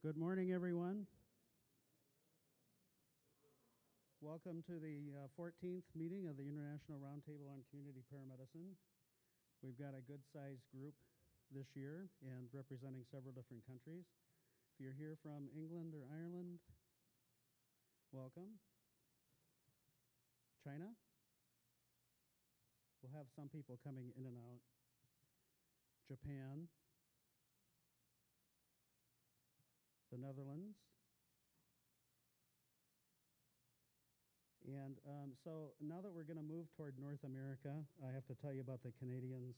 Good morning, everyone. Welcome to the 14th meeting of the International Roundtable on Community Paramedicine. We've got a good-sized group this year and representing several different countries. If you're here from England or Ireland, welcome. China? We'll have some people coming in and out. Japan. The Netherlands. And so now that we're going to move toward North America, I have to tell you about the Canadians.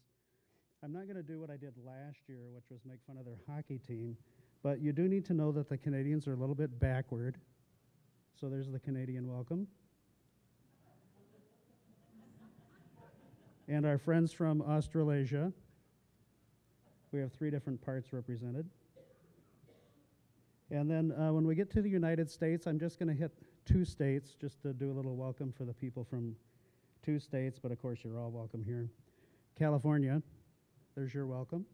I'm not going to do what I did last year, which was make fun of their hockey team, but you do need to know that the Canadians are a little bit backward. So there's the Canadian welcome. And our friends from Australasia. We have 3 different parts represented. And then when we get to the United States, I'm just going to hit 2 states just to do a little welcome for the people from 2 states, but of course you're all welcome here. California, there's your welcome.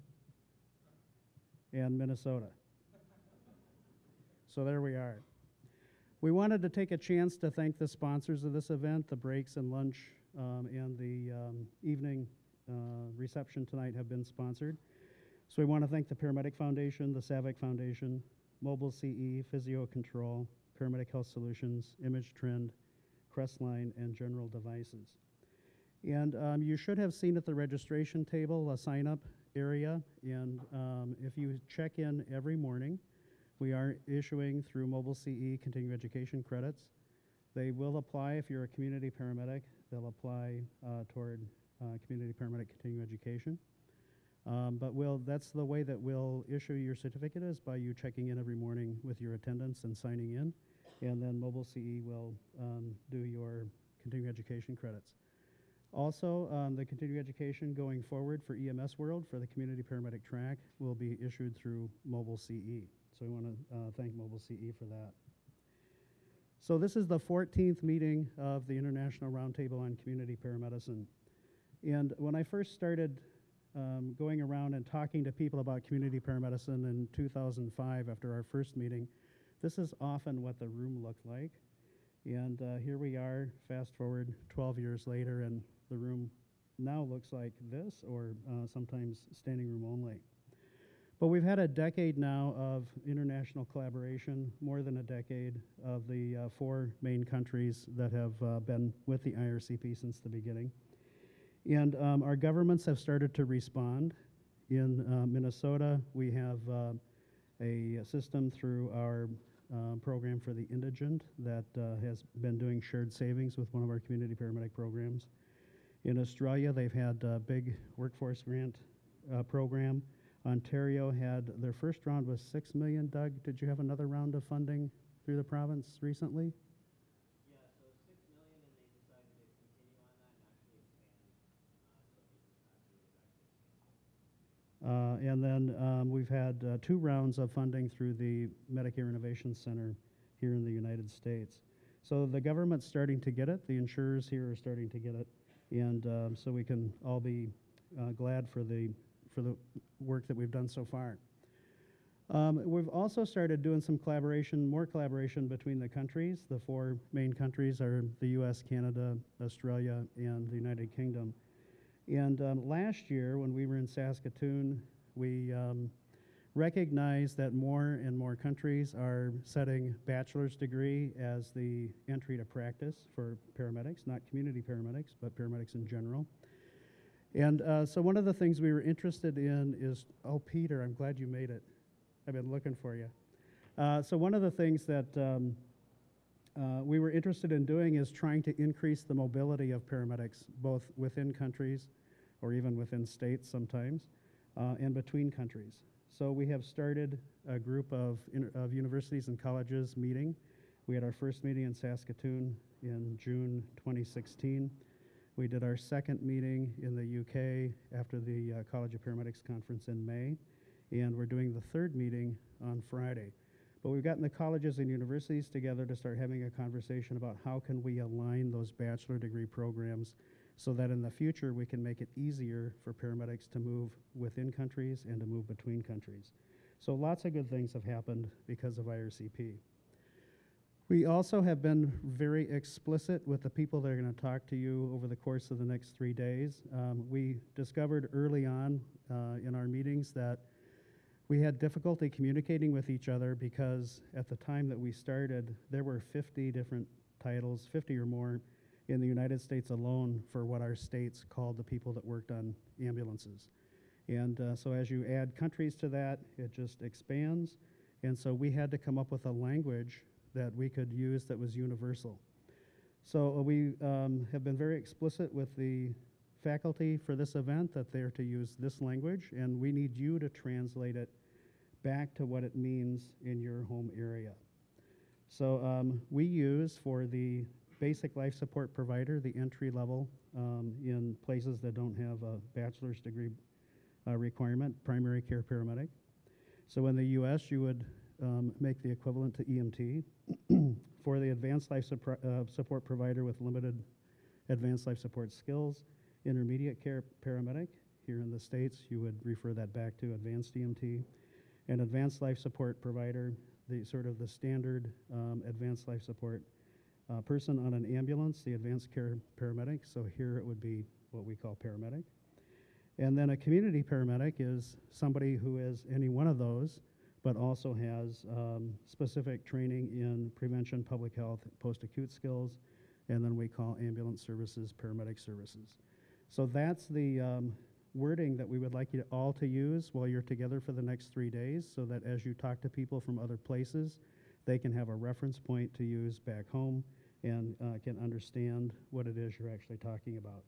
And Minnesota. So there we are. We wanted to take a chance to thank the sponsors of this event. The breaks and lunch and the evening reception tonight have been sponsored. So we want to thank the Paramedic Foundation, the SAVIC Foundation, Mobile CE, Physio Control, Paramedic Health Solutions, Image Trend, Crestline, and General Devices. And you should have seen at the registration table a sign-up area, and if you check in every morning, we are issuing through Mobile CE continuing education credits. They will apply if you're a community paramedic. They'll apply toward community paramedic continuing education. But that's the way that we'll issue your certificate is by you checking in every morning with your attendance and signing in. And then Mobile CE will do your continuing education credits. Also, the continuing education going forward for EMS World for the community paramedic track will be issued through Mobile CE. So we want to thank Mobile CE for that. So this is the 14th meeting of the International Roundtable on Community Paramedicine. And when I first started going around and talking to people about community paramedicine in 2005 after our first meeting, this is often what the room looked like. And here we are, fast forward 12 years later, and the room now looks like this, or sometimes standing room only. But we've had a decade now of international collaboration, more than a decade, of the 4 main countries that have been with the IRCP since the beginning. And our governments have started to respond. In Minnesota, we have a system through our program for the indigent that has been doing shared savings with one of our community paramedic programs. In Australia, they've had a big workforce grant program. Ontario had their first round was $6 million. Doug, did you have another round of funding through the province recently? Yeah, so $6 million, and they decided to continue on that and actually expand. And then we've had 2 rounds of funding through the Medicare Innovation Center here in the United States. So the government's starting to get it. The insurers here are starting to get it. And so we can all be glad for the work that we've done so far. We've also started doing some more collaboration between the countries. The 4 main countries are the US, Canada, Australia, and the United Kingdom. And last year, when we were in Saskatoon, we recognized that more and more countries are setting bachelor's degree as the entry to practice for paramedics, not community paramedics, but paramedics in general. And so one of the things we were interested in is, oh, Peter, I'm glad you made it. I've been looking for you. So one of the things that we were interested in doing is trying to increase the mobility of paramedics, both within countries or even within states sometimes, and between countries. So we have started a group of universities and colleges meeting. We had our first meeting in Saskatoon in June 2016. We did our second meeting in the UK after the College of Paramedics conference in May, and we're doing the third meeting on Friday. But we've gotten the colleges and universities together to start having a conversation about how can we align those bachelor degree programs so that in the future we can make it easier for paramedics to move within countries and to move between countries. So lots of good things have happened because of IRCP. We also have been very explicit with the people that are going to talk to you over the course of the next 3 days. We discovered early on in our meetings that we had difficulty communicating with each other because at the time that we started, there were 50 different titles, 50 or more, in the United States alone for what our states called the people that worked on ambulances. And so as you add countries to that, it just expands. And so we had to come up with a language that we could use that was universal. So we have been very explicit with the faculty for this event that they're to use this language, and we need you to translate it back to what it means in your home area. So we use for the basic life support provider, the entry level in places that don't have a bachelor's degree requirement, primary care paramedic. So in the US, you would make the equivalent to EMT. For the advanced life support provider with limited advanced life support skills, intermediate care paramedic. Here in the States, you would refer that back to advanced EMT. And advanced life support provider, the sort of the standard advanced life support person on an ambulance, the advanced care paramedic. So here it would be what we call paramedic. And then a community paramedic is somebody who is any one of those, but also has specific training in prevention, public health, post-acute skills, and then we call ambulance services paramedic services. So that's the wording that we would like you all to use while you're together for the next 3 days, so that as you talk to people from other places, they can have a reference point to use back home and can understand what it is you're actually talking about.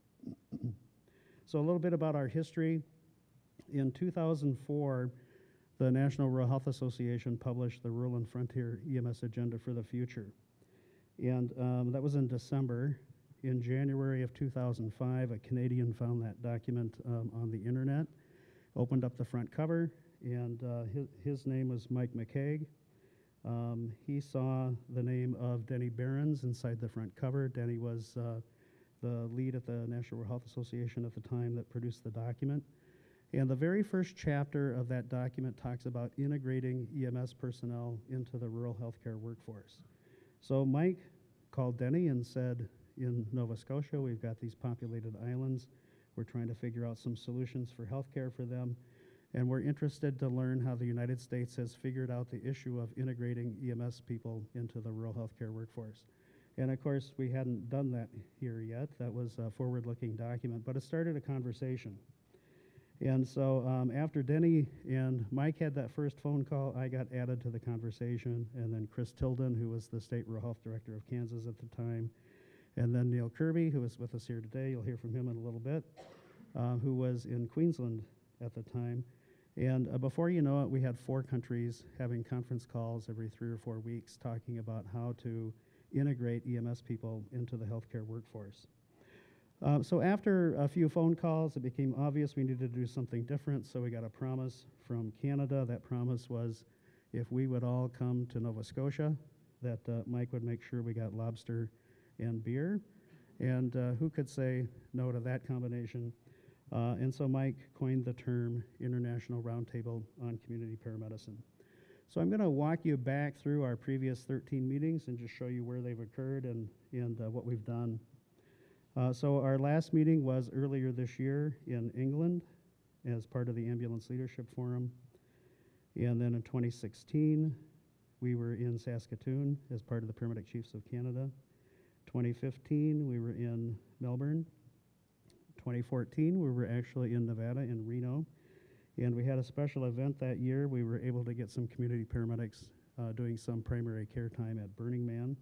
So a little bit about our history. In 2004, the National Rural Health Association published the Rural and Frontier EMS Agenda for the Future. And that was in December. In January of 2005, a Canadian found that document on the internet, opened up the front cover, and his name was Mike McCaig. He saw the name of Denny Behrens inside the front cover. Denny was the lead at the National Rural Health Association at the time that produced the document. And the very first chapter of that document talks about integrating EMS personnel into the rural healthcare workforce. So Mike called Denny and said, in Nova Scotia, we've got these populated islands. We're trying to figure out some solutions for healthcare for them. And we're interested to learn how the United States has figured out the issue of integrating EMS people into the rural healthcare workforce. And of course, we hadn't done that here yet. That was a forward-looking document, but it started a conversation. And so after Denny and Mike had that first phone call, I got added to the conversation, and then Chris Tilden, who was the State Rural Health Director of Kansas at the time, and then Neil Kirby, who is with us here today, you'll hear from him in a little bit, who was in Queensland at the time. And before you know it, we had 4 countries having conference calls every 3 or 4 weeks talking about how to integrate EMS people into the healthcare workforce. So after a few phone calls, it became obvious we needed to do something different, so we got a promise from Canada. That promise was if we would all come to Nova Scotia, that Mike would make sure we got lobster and beer. And who could say no to that combination? And so Mike coined the term International Roundtable on Community Paramedicine. So I'm going to walk you back through our previous 13 meetings and just show you where they've occurred and what we've done. So our last meeting was earlier this year in England as part of the Ambulance Leadership Forum. And then in 2016, we were in Saskatoon as part of the Paramedic Chiefs of Canada. 2015, we were in Melbourne. 2014, we were actually in Nevada, in Reno. And we had a special event that year. We were able to get some community paramedics doing some primary care time at Burning Man.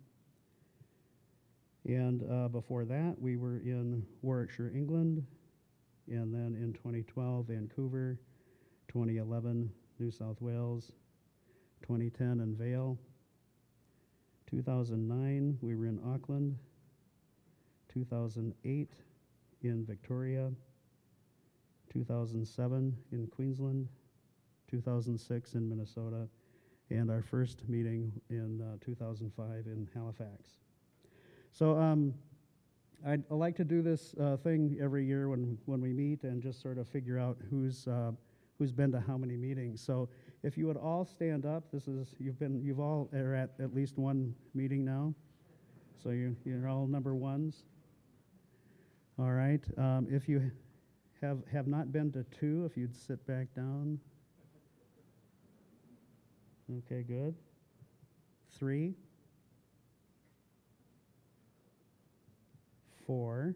And before that, we were in Warwickshire, England. And then in 2012, Vancouver. 2011, New South Wales. 2010 in Vail. 2009, we were in Auckland. 2008 in Victoria. 2007 in Queensland. 2006 in Minnesota. And our first meeting in 2005 in Halifax. So I like to do this thing every year when we meet and just sort of figure out who's who's been to how many meetings. So if you would all stand up, you've all are at least one meeting now. So you're all number ones. All right. If you have not been to two, if you'd sit back down. Okay, good. 3, 4,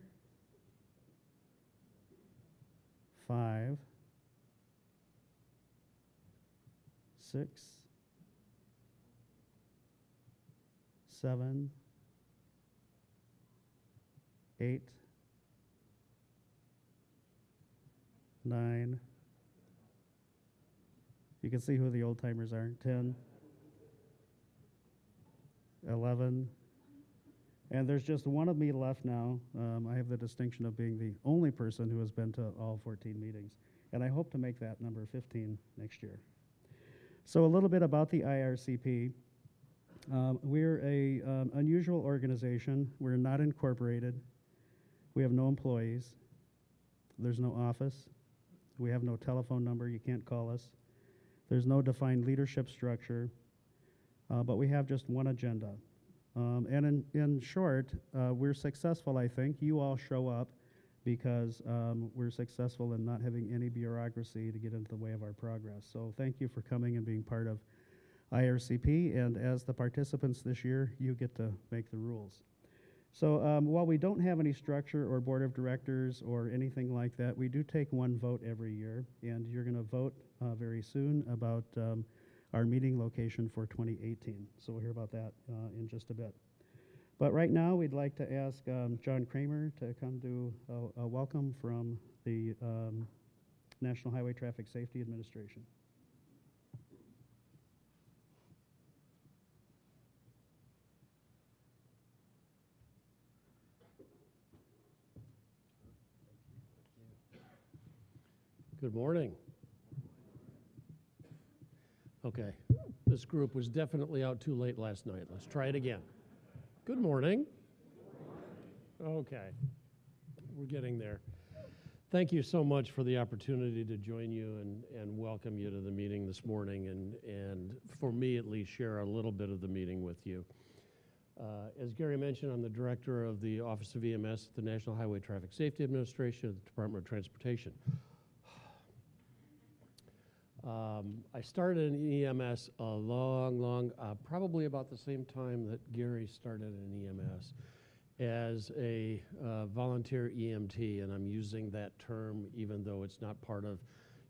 5, 6, 7, 8, 9. You can see who the old timers are. 10, 11, and there's just one of me left now. I have the distinction of being the only person who has been to all 14 meetings, and I hope to make that number 15 next year. So a little bit about the IRCP. We're a unusual organization. We're not incorporated. We have no employees. There's no office. We have no telephone number. You can't call us. There's no defined leadership structure, but we have just one agenda. And in short, we're successful, I think. You all show up because we're successful in not having any bureaucracy to get into the way of our progress. So thank you for coming and being part of IRCP. And as the participants this year, you get to make the rules. So while we don't have any structure or board of directors or anything like that, we do take one vote every year. And you're going to vote very soon about our meeting location for 2018. So we'll hear about that in just a bit. But right now, we'd like to ask John Kramer to come do a welcome from the National Highway Traffic Safety Administration. Good morning. Okay, this group was definitely out too late last night. Let's try it again. Good morning. Okay, we're getting there. Thank you so much for the opportunity to join you and welcome you to the meeting this morning, and for me at least share a little bit of the meeting with you. As Gary mentioned, I'm the director of the Office of EMS at the National Highway Traffic Safety Administration at the Department of Transportation. I started in EMS a long, probably about the same time that Gary started in EMS as a volunteer EMT, and I'm using that term even though it's not part of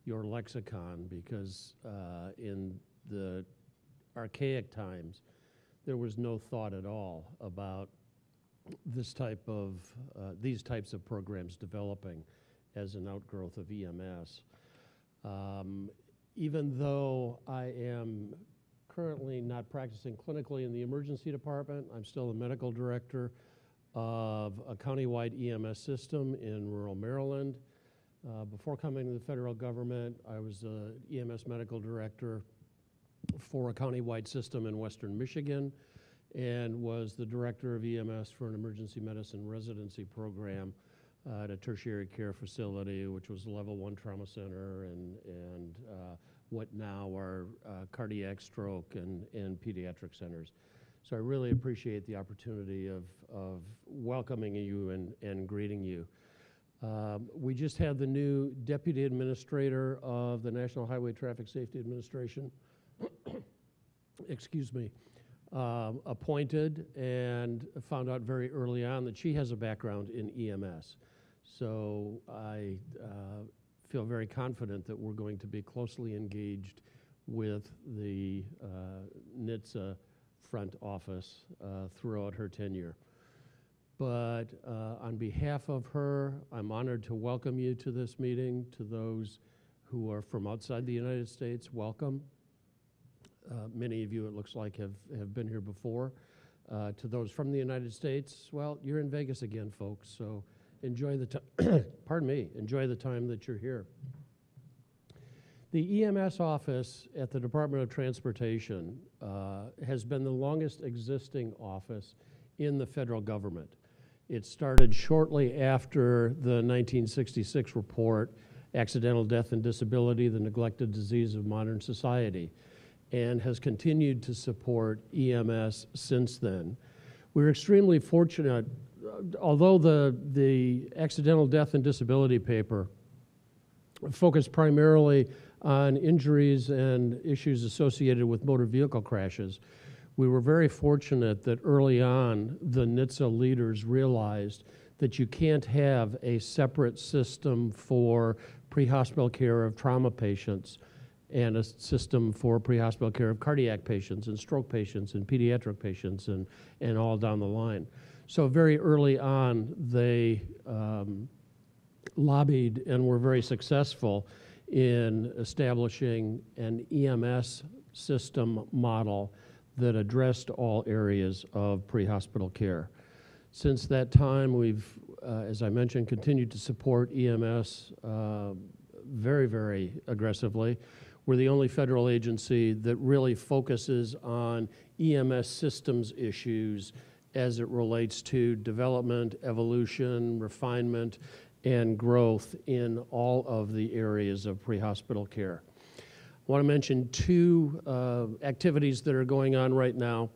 your lexicon, because in the archaic times, there was no thought at all about these types of programs developing as an outgrowth of EMS. Even though I am currently not practicing clinically in the emergency department, I'm still the medical director of a countywide EMS system in rural Maryland. Before coming to the federal government, I was the EMS medical director for a countywide system in western Michigan and was the director of EMS for an emergency medicine residency program at a tertiary care facility, which was a level 1 trauma center and what now are cardiac, stroke, and pediatric centers. So I really appreciate the opportunity of welcoming you and greeting you. We just had the new Deputy Administrator of the National Highway Traffic Safety Administration, excuse me, appointed, and found out very early on that she has a background in EMS. So I feel very confident that we're going to be closely engaged with the NHTSA front office throughout her tenure. But on behalf of her, I'm honored to welcome you to this meeting. To those who are from outside the United States, welcome. Many of you, it looks like, have been here before. To those from the United States, well, you're in Vegas again, folks, so enjoy the time, pardon me, enjoy the time that you're here. The EMS office at the Department of Transportation has been the longest existing office in the federal government. It started shortly after the 1966 report accidental death and disability, the neglected disease of modern society, and has continued to support EMS since then. We're extremely fortunate, although the accidental death and disability paper focused primarily on injuries and issues associated with motor vehicle crashes, we were very fortunate that early on the NHTSA leaders realized that you can't have a separate system for pre-hospital care of trauma patients and a system for pre-hospital care of cardiac patients and stroke patients and pediatric patients and all down the line. So very early on, they lobbied and were very successful in establishing an EMS system model that addressed all areas of pre-hospital care. Since that time, we've, as I mentioned, continued to support EMS very, very aggressively. We're the only federal agency that really focuses on EMS systems issues as it relates to development, evolution, refinement, and growth in all of the areas of pre-hospital care. I want to mention two activities that are going on right now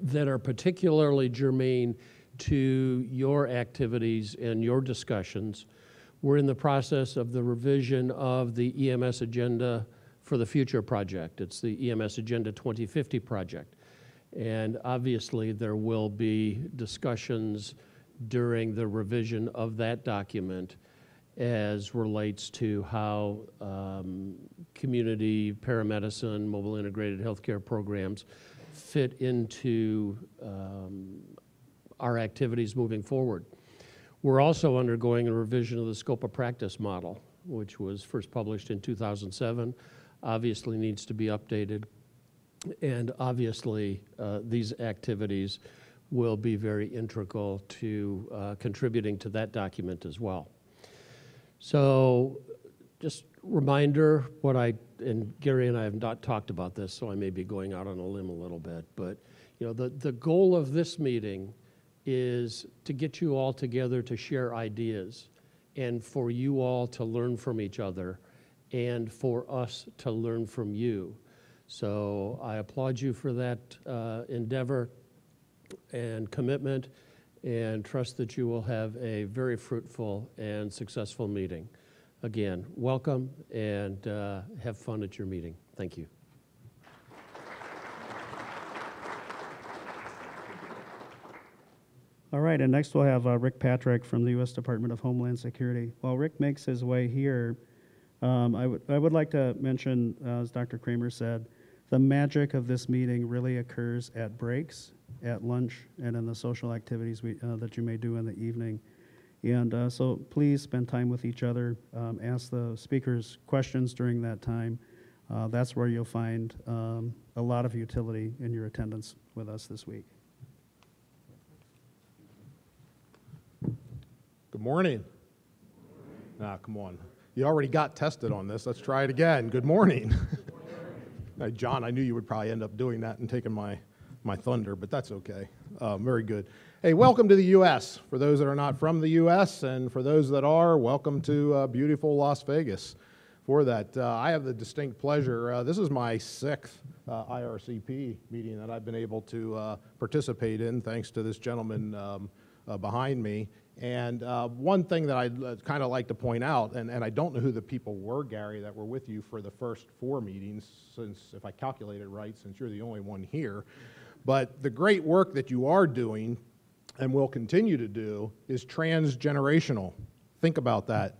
that are particularly germane to your activities and your discussions. We're in the process of the revision of the EMS Agenda for the Future project. It's the EMS Agenda 2050 project. And obviously there will be discussions during the revision of that document as relates to how community paramedicine, mobile integrated healthcare programs fit into our activities moving forward. We're also undergoing a revision of the scope of practice model, which was first published in 2007, obviously needs to be updated, and obviously these activities will be very integral to contributing to that document as well. So just reminder, and Gary and I have not talked about this, so I may be going out on a limb a little bit, but you know, the goal of this meeting is to get you all together to share ideas and for you all to learn from each other and for us to learn from you. So I applaud you for that endeavor and commitment, and trust that you will have a very fruitful and successful meeting. Again, welcome, and have fun at your meeting. Thank you. All right, and next we'll have Rick Patrick from the U.S. Department of Homeland Security. While Rick makes his way here, I would like to mention, as Dr. Kramer said, the magic of this meeting really occurs at breaks, at lunch, and in the social activities that you may do in the evening. And so please spend time with each other, ask the speakers questions during that time. That's where you'll find a lot of utility in your attendance with us this week. Good morning. Ah, come on. You already got tested on this. Let's try it again. Good morning. John, I knew you would probably end up doing that and taking my thunder, but that's okay. Very good. Hey, welcome to the U.S. For those that are not from the U.S., and for those that are, welcome to beautiful Las Vegas. For that, I have the distinct pleasure, this is my 6th IRCP meeting that I've been able to participate in, thanks to this gentleman behind me. And one thing that I'd kind of like to point out, and I don't know who the people were, Gary, that were with you for the first 4 meetings, since, if I calculated right, since you're the only one here, but the great work that you are doing and will continue to do is transgenerational. Think about that.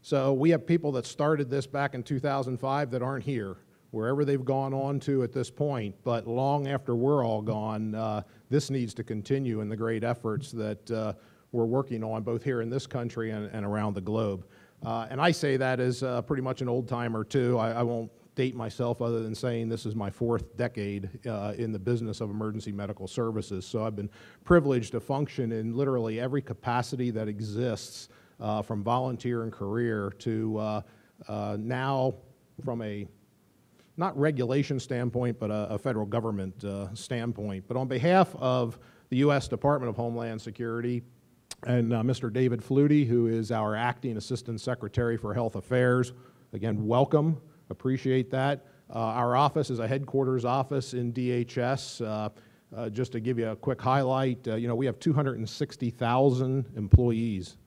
So we have people that started this back in 2005 that aren't here, wherever they've gone on to at this point, but long after we're all gone, this needs to continue in the great efforts that we're working on both here in this country and around the globe. And I say that as pretty much an old timer too. I won't date myself other than saying this is my 4th decade in the business of emergency medical services. So I've been privileged to function in literally every capacity that exists, from volunteer and career to now from a not regulation standpoint, but a federal government standpoint. But on behalf of the U.S. Department of Homeland Security, and Mr. David Flutie, who is our Acting Assistant Secretary for Health Affairs. Again, welcome, appreciate that. Our office is a headquarters office in DHS. Just to give you a quick highlight, we have 260,000 employees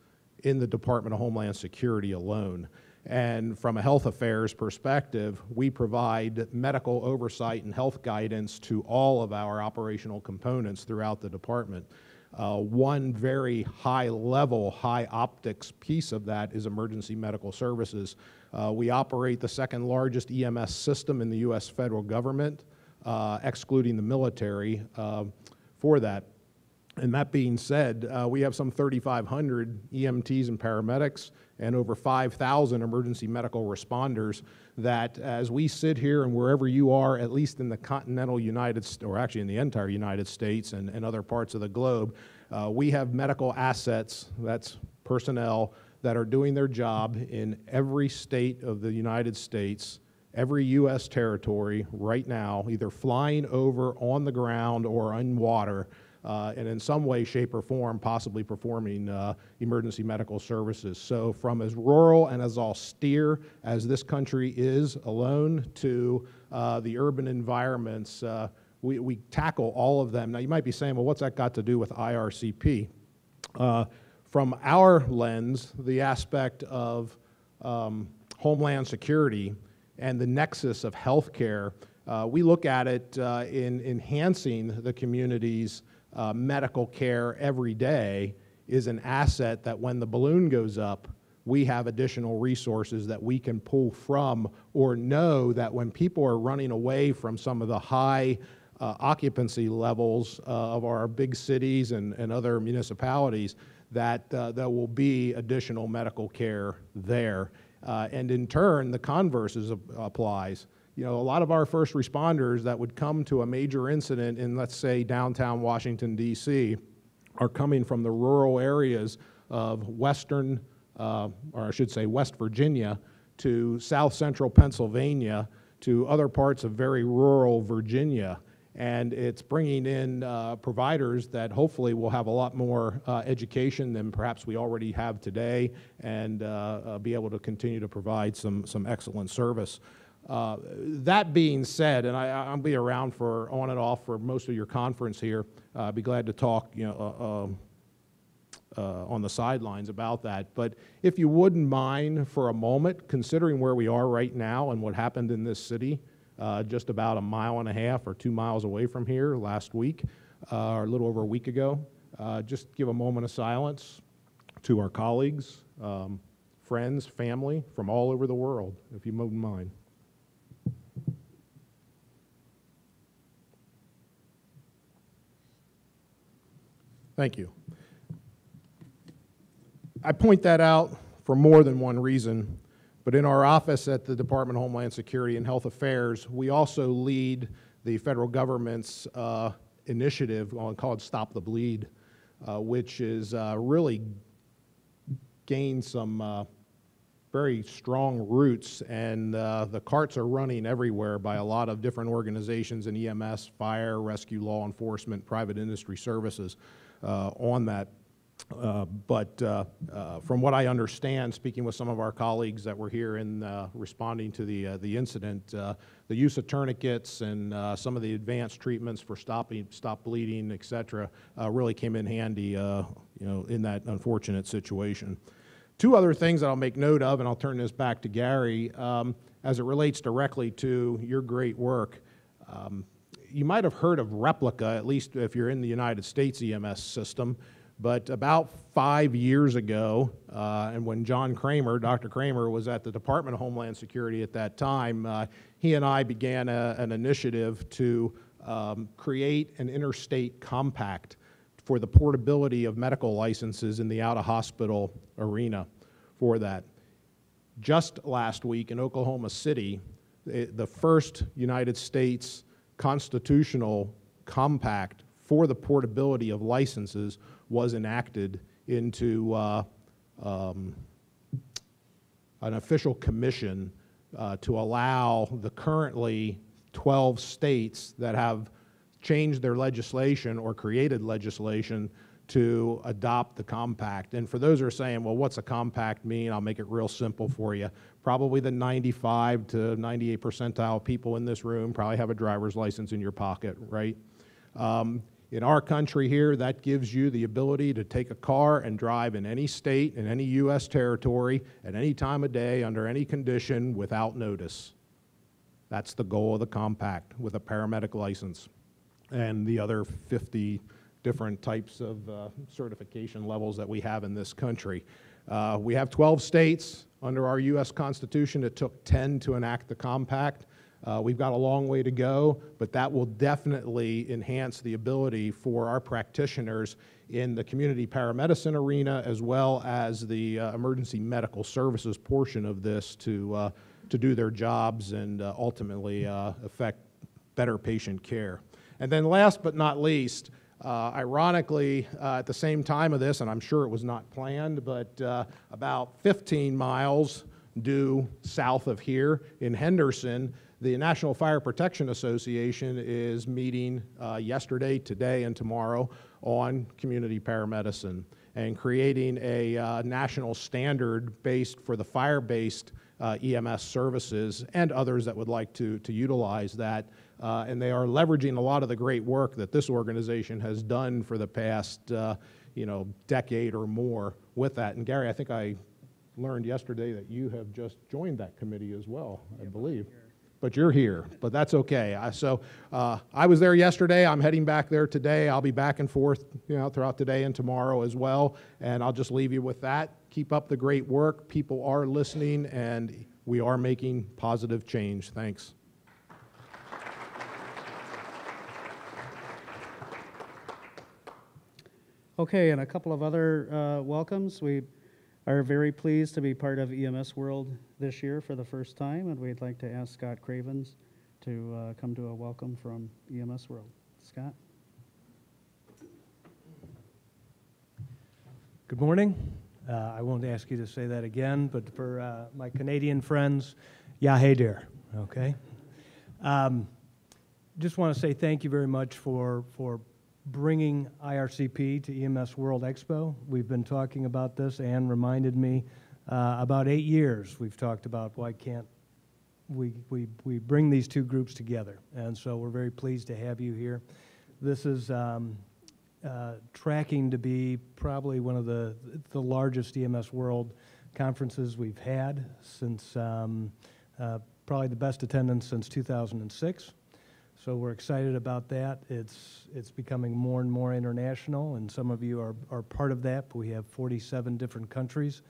in the Department of Homeland Security alone. And from a health affairs perspective, we provide medical oversight and health guidance to all of our operational components throughout the department. One very high level, high optics piece of that is emergency medical services. We operate the second largest EMS system in the U.S. federal government, excluding the military for that. And that being said, we have some 3,500 EMTs and paramedics and over 5,000 emergency medical responders that, as we sit here and wherever you are, at least in the continental United States, or actually in the entire United States and other parts of the globe, we have medical assets, that's personnel, that are doing their job in every state of the United States, every U.S. territory right now, either flying over on the ground or on water, and in some way, shape, or form, possibly performing emergency medical services. So from as rural and as austere as this country is alone to the urban environments, we tackle all of them. Now, you might be saying, well, what's that got to do with IRCP? From our lens, the aspect of Homeland Security and the nexus of healthcare, we look at it in enhancing the community's medical care every day is an asset that when the balloon goes up, we have additional resources that we can pull from, or know that when people are running away from some of the high occupancy levels of our big cities and other municipalities, that there will be additional medical care there. And in turn, the converse applies. A lot of our first responders that would come to a major incident in, let's say, downtown Washington, D.C., are coming from the rural areas of western, or I should say West Virginia, to south central Pennsylvania, to other parts of very rural Virginia. And it's bringing in providers that hopefully will have a lot more education than perhaps we already have today, and be able to continue to provide some excellent service. That being said, and I'll be around for on and off for most of your conference here. I'd be glad to talk, on the sidelines about that. But if you wouldn't mind for a moment, considering where we are right now and what happened in this city, just about 1.5 miles or 2 miles away from here last week, or a little over a week ago, just give a moment of silence to our colleagues, friends, family from all over the world, if you wouldn't mind. Thank you. I point that out for more than one reason, but in our office at the Department of Homeland Security and Health Affairs, we also lead the federal government's initiative called Stop the Bleed, which is really gained some very strong roots, and the carts are running everywhere by a lot of different organizations in EMS, fire, rescue, law enforcement, private industry services on that. But from what I understand, speaking with some of our colleagues that were here in responding to the incident, the use of tourniquets and some of the advanced treatments for stop bleeding, et cetera, really came in handy, in that unfortunate situation. Two other things that I'll make note of, and I'll turn this back to Gary, as it relates directly to your great work. You might have heard of Replica, at least if you're in the United States EMS system, but about 5 years ago, and when John Kramer, Dr. Kramer, was at the Department of Homeland Security at that time, he and I began an initiative to create an interstate compact for the portability of medical licenses in the out-of-hospital arena for that. Just last week in Oklahoma City, the first United States constitutional compact for the portability of licenses was enacted into an official commission to allow the currently 12 states that have changed their legislation or created legislation to adopt the compact. And for those who are saying, well, what's a compact mean? I'll make it real simple for you. Probably the 95 to 98 percentile people in this room probably have a driver's license in your pocket, right? In our country here, that gives you the ability to take a car and drive in any state, in any U.S. territory, at any time of day, under any condition, without notice. That's the goal of the compact, with a paramedic license and the other 50 different types of certification levels that we have in this country. We have 12 states. Under our U.S. Constitution, it took 10 to enact the compact. We've got a long way to go, but that will definitely enhance the ability for our practitioners in the community paramedicine arena, as well as the emergency medical services portion of this to do their jobs and ultimately affect better patient care. And then last but not least, ironically, at the same time of this, and I'm sure it was not planned, but about 15 miles due south of here in Henderson, the National Fire Protection Association is meeting yesterday, today, and tomorrow on community paramedicine and creating a national standard based for the fire-based EMS services and others that would like to utilize that. And they are leveraging a lot of the great work that this organization has done for the past decade or more with that. And Gary, I think I learned yesterday that you have just joined that committee as well, I believe. But you're here, but that's okay. I was there yesterday. I'm heading back there today. I'll be back and forth throughout today and tomorrow as well. And I'll just leave you with that. Keep up the great work. People are listening, and we are making positive change. Thanks. Okay, and a couple of other welcomes. We are very pleased to be part of EMS World this year for the first time, and we'd like to ask Scott Cravens to come to a welcome from EMS World. Scott? Good morning. I won't ask you to say that again, but for my Canadian friends, yeah, hey there, okay? Just want to say thank you very much for bringing IRCP to EMS World Expo. We've been talking about this. Ann reminded me about 8 years we've talked about why can't we bring these two groups together. And so we're very pleased to have you here. This is tracking to be probably one of the largest EMS World conferences we've had since probably the best attendance since 2006. So we're excited about that. It's becoming more and more international, and some of you are part of that. But we have 47 different countries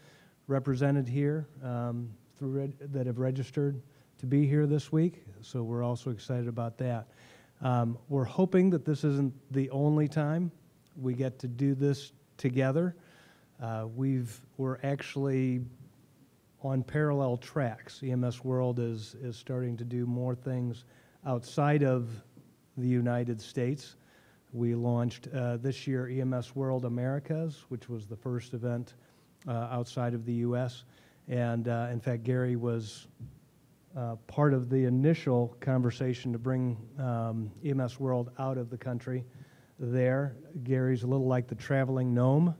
represented here that have registered to be here this week. So we're also excited about that. We're hoping that this isn't the only time we get to do this together. We're actually on parallel tracks. EMS World is starting to do more things outside of the United States. We launched this year EMS World Americas, which was the first event outside of the U.S. And in fact, Gary was part of the initial conversation to bring EMS World out of the country there. Gary's a little like the traveling gnome.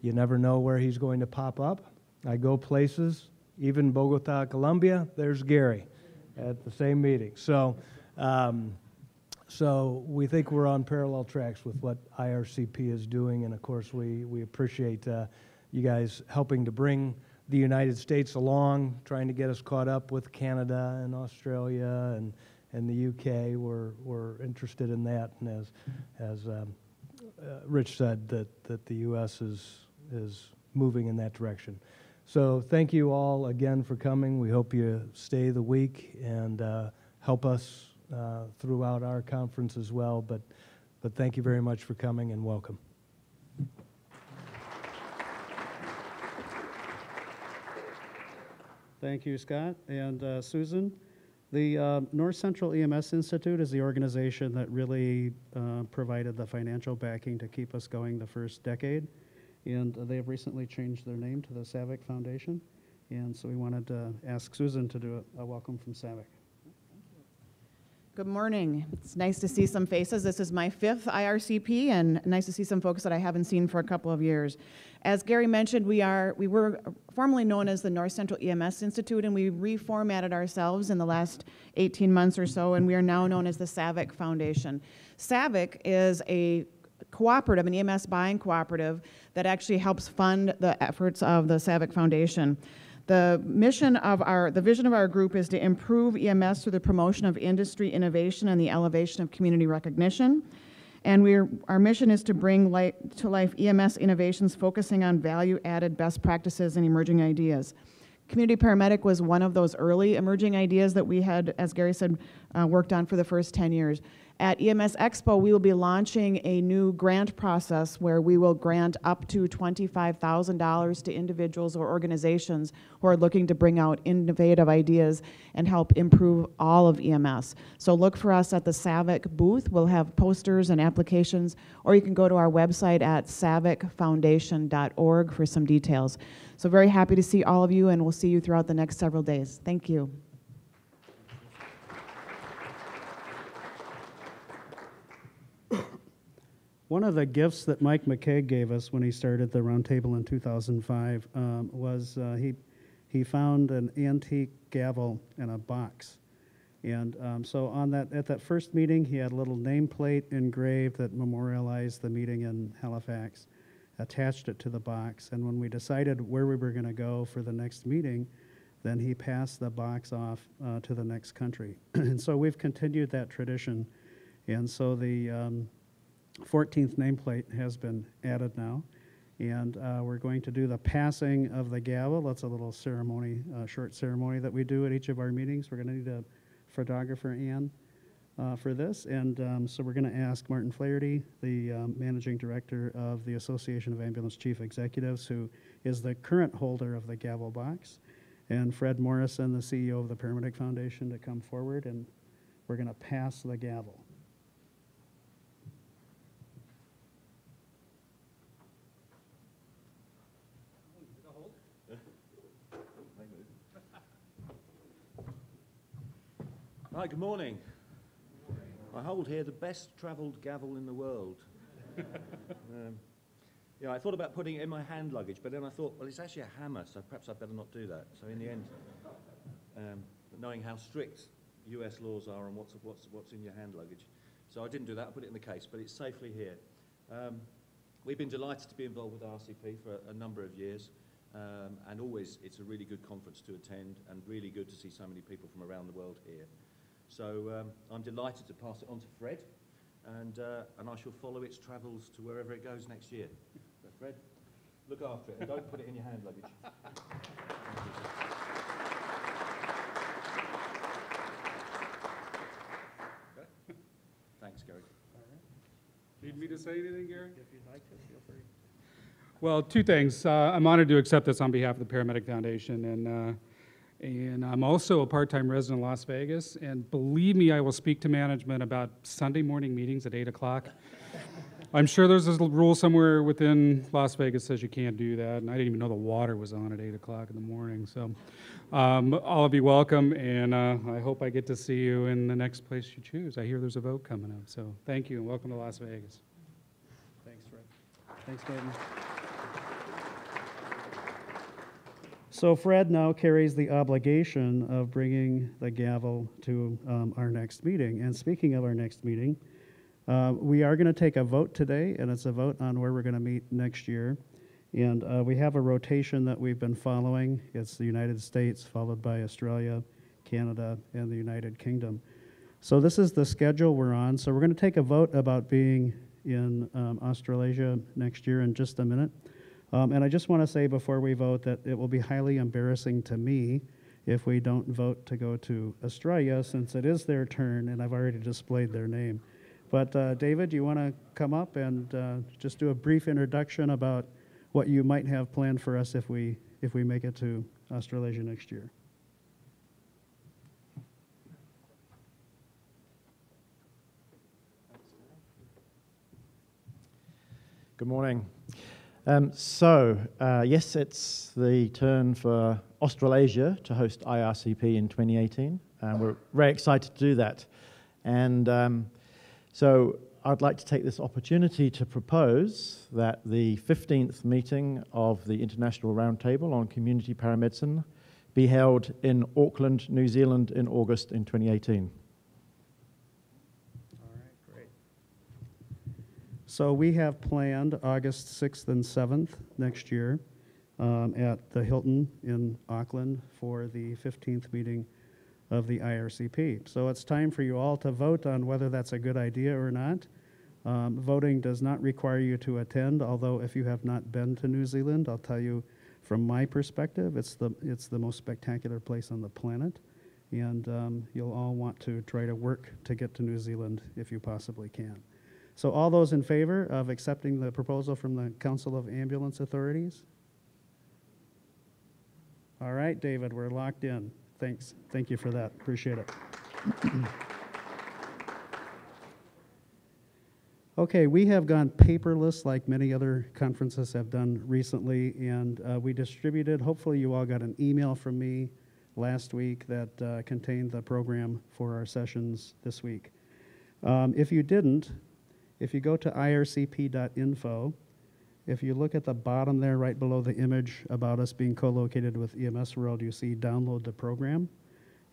You never know where he's going to pop up. I go places, even Bogota, Colombia, there's Gary at the same meeting. So we think we're on parallel tracks with what IRCP is doing, and of course we appreciate you guys helping to bring the United States along, trying to get us caught up with Canada and Australia and the UK. We're interested in that, and as Rich said, that the U.S. is moving in that direction. So thank you all again for coming. We hope you stay the week and help us throughout our conference as well. But thank you very much for coming, and welcome. Thank you, Scott. And Susan, the North Central EMS Institute is the organization that really provided the financial backing to keep us going the first decade. And they have recently changed their name to the SAVIC Foundation. And so we wanted to ask Susan to do a welcome from SAVIC. Good morning. It's nice to see some faces. This is my 5th IRCP, and nice to see some folks that I haven't seen for a couple of years. As Gary mentioned, we were formerly known as the North Central EMS Institute, and we reformatted ourselves in the last 18 months or so, and we are now known as the SAVIC Foundation. SAVIC is a cooperative, an EMS buying cooperative, that actually helps fund the efforts of the SAVIC Foundation. The vision of our group is to improve EMS through the promotion of industry innovation and the elevation of community recognition. And our mission is to bring to life EMS innovations focusing on value-added best practices and emerging ideas. Community paramedic was one of those early emerging ideas that we had, as Gary said, worked on for the first 10 years. At EMS Expo, we will be launching a new grant process where we will grant up to $25,000 to individuals or organizations who are looking to bring out innovative ideas and help improve all of EMS. So look for us at the SAVIC booth. We'll have posters and applications, or you can go to our website at savicfoundation.org for some details. So very happy to see all of you, and we'll see you throughout the next several days. Thank you. One of the gifts that Mike McKay gave us when he started the Roundtable in 2005 was he found an antique gavel in a box. And so at that first meeting, he had a little nameplate engraved that memorialized the meeting in Halifax, attached it to the box. And when we decided where we were going to go for the next meeting, then he passed the box off to the next country. And so we've continued that tradition. And so the 14th nameplate has been added now, and we're going to do the passing of the gavel. That's a little ceremony, short ceremony that we do at each of our meetings. We're going to need a photographer, Ann, for this, and so we're going to ask Martin Flaherty, the Managing Director of the Association of Ambulance Chief Executives, who is the current holder of the gavel box, and Fred Morrison, the CEO of the Paramedic Foundation, to come forward, and we're going to pass the gavel. Hi, good morning. I hold here the best travelled gavel in the world. Yeah, I thought about putting it in my hand luggage, but then I thought, well, it's actually a hammer, so perhaps I'd better not do that. So in the end, knowing how strict US laws are on what's in your hand luggage, so I didn't do that. I put it in the case, but it's safely here. We've been delighted to be involved with IRCP for a number of years, and always it's a really good conference to attend, and really good to see so many people from around the world here. So I'm delighted to pass it on to Fred, and I shall follow its travels to wherever it goes next year. So Fred, look after it and don't put it in your hand luggage. Okay. Thanks, Gary. Need me to say anything, Gary? If you'd like to, feel free. Well, two things. I'm honored to accept this on behalf of the Paramedic Foundation, and I'm also a part-time resident of Las Vegas, and believe me, I will speak to management about Sunday morning meetings at 8 o'clock. I'm sure there's a rule somewhere within Las Vegas that says you can't do that, and I didn't even know the water was on at 8 o'clock in the morning. So all of you welcome, and I hope I get to see you in the next place you choose. I hear there's a vote coming up, so thank you, and welcome to Las Vegas. Thanks, Fred. Thanks, Martin. So Fred now carries the obligation of bringing the gavel to our next meeting. And speaking of our next meeting, we are going to take a vote today, and it's a vote on where we're going to meet next year. And we have a rotation that we've been following. It's the United States, followed by Australia, Canada, and the United Kingdom. So this is the schedule we're on. So we're going to take a vote about being in Australasia next year in just a minute. And I just want to say before we vote that it will be highly embarrassing to me if we don't vote to go to Australia, since it is their turn and I've already displayed their name. But David, you want to come up and just do a brief introduction about what you might have planned for us if we make it to Australasia next year? Good morning. Yes, it's the turn for Australasia to host IRCP in 2018. We're very excited to do that. And so I'd like to take this opportunity to propose that the 15th meeting of the International Roundtable on Community Paramedicine be held in Auckland, New Zealand in August in 2018. All right, great. So we have planned August 6th and 7th next year at the Hilton in Auckland for the 15th meeting of the IRCP. So it's time for you all to vote on whether that's a good idea or not. Voting does not require you to attend, although if you have not been to New Zealand, I'll tell you from my perspective, it's the most spectacular place on the planet, and you'll all want to try to work to get to New Zealand if you possibly can. So all those in favor of accepting the proposal from the Council of Ambulance Authorities? All right, David, we're locked in. Thanks. Thank you for that. Appreciate it. Okay, we have gone paperless like many other conferences have done recently, and we distributed, hopefully you all got an email from me last week that contained the program for our sessions this week. If you didn't, if you go to ircp.info, if you look at the bottom there, right below the image about us being co-located with EMS World, you see download the program,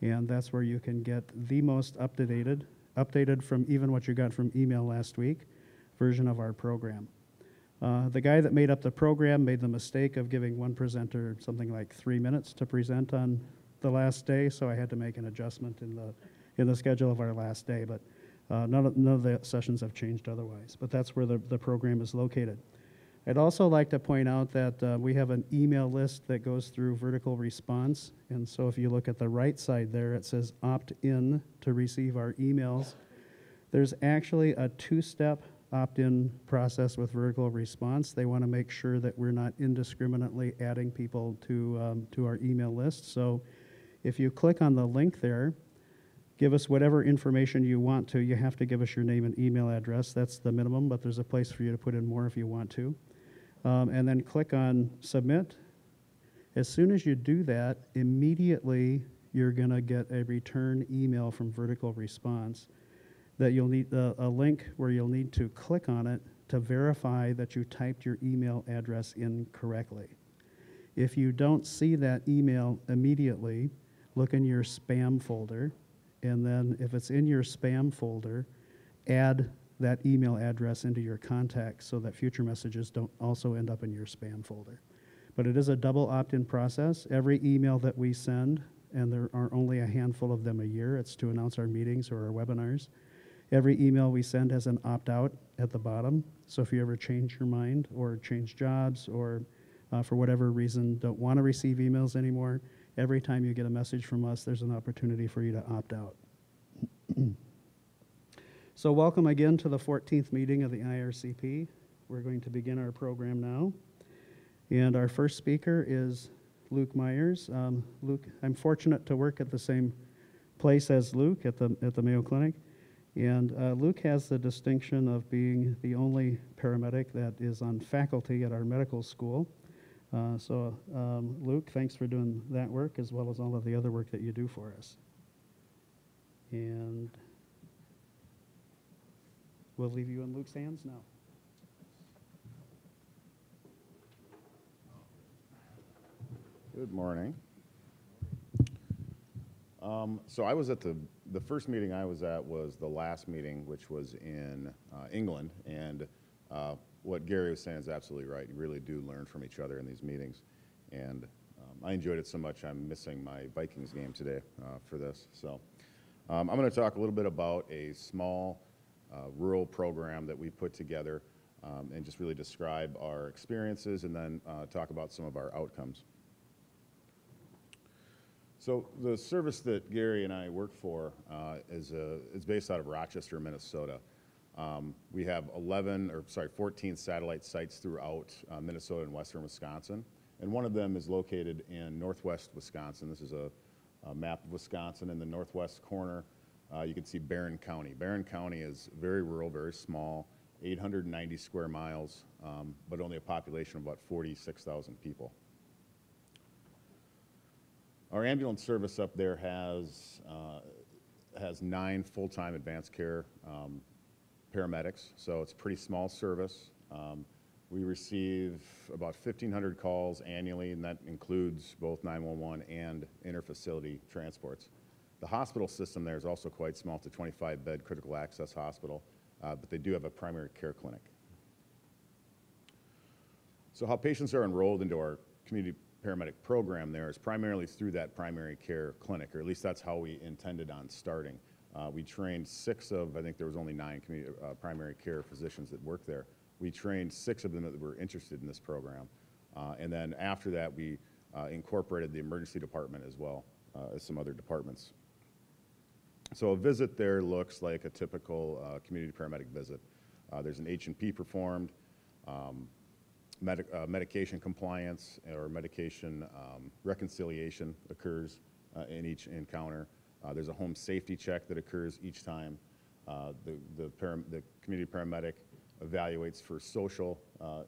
and that's where you can get the most updated from even what you got from email last week, version of our program. The guy that made up the program made the mistake of giving one presenter something like 3 minutes to present on the last day, so I had to make an adjustment in the schedule of our last day, but none of the sessions have changed otherwise, but that's where the program is located. I'd also like to point out that we have an email list that goes through vertical response, and so if you look at the right side there, it says opt in to receive our emails. There's actually a two-step opt-in process with vertical response. They want to make sure that we're not indiscriminately adding people to our email list. So if you click on the link there, give us whatever information you want to. You have to give us your name and email address. That's the minimum, but there's a place for you to put in more if you want to. And then click on submit. As soon as you do that, immediately you're going to get a return email from vertical response that you'll need a link where you'll need to click on it to verify that you typed your email address in correctly. If you don't see that email immediately, look in your spam folder, and then if it's in your spam folder, add that email address into your contacts so that future messages don't also end up in your spam folder. But it is a double opt-in process. Every email that we send, and there are only a handful of them a year, it's to announce our meetings or our webinars. Every email we send has an opt-out at the bottom. So if you ever change your mind or change jobs or for whatever reason don't want to receive emails anymore, every time you get a message from us, there's an opportunity for you to opt out. So welcome again to the 14th meeting of the IRCP. We're going to begin our program now. And our first speaker is Luke Myers. Luke, I'm fortunate to work at the same place as Luke at the Mayo Clinic. And Luke has the distinction of being the only paramedic that is on faculty at our medical school. So Luke, thanks for doing that work as well as all of the other work that you do for us. And we'll leave you in Luke's hands now. Good morning. So I was at the first meeting I was at was the last meeting, which was in England, and what Gary was saying is absolutely right. You really do learn from each other in these meetings, and I enjoyed it so much I'm missing my Vikings game today for this. So I'm going to talk a little bit about a small rural program that we put together and just really describe our experiences and then talk about some of our outcomes. So the service that Gary and I work for is based out of Rochester, Minnesota. We have 14 satellite sites throughout Minnesota and western Wisconsin, and one of them is located in northwest Wisconsin. This is a map of Wisconsin. In the northwest corner, you can see Barron County. Barron County is very rural, very small, 890 square miles, but only a population of about 46,000 people. Our ambulance service up there has has 9 full-time advanced care paramedics, so it's a pretty small service. We receive about 1,500 calls annually, and that includes both 911 and interfacility transports. The hospital system there is also quite small. It's a 25-bed critical access hospital, but they do have a primary care clinic. So how patients are enrolled into our community paramedic program there is primarily through that primary care clinic, or at least that's how we intended on starting. We trained 6 of, I think there was only 9 primary care physicians that work there. We trained 6 of them that were interested in this program. And then after that, we incorporated the emergency department as well as some other departments. So a visit there looks like a typical community paramedic visit. There's an H&P performed, medication compliance or medication reconciliation occurs in each encounter. There's a home safety check that occurs each time. The community paramedic evaluates for social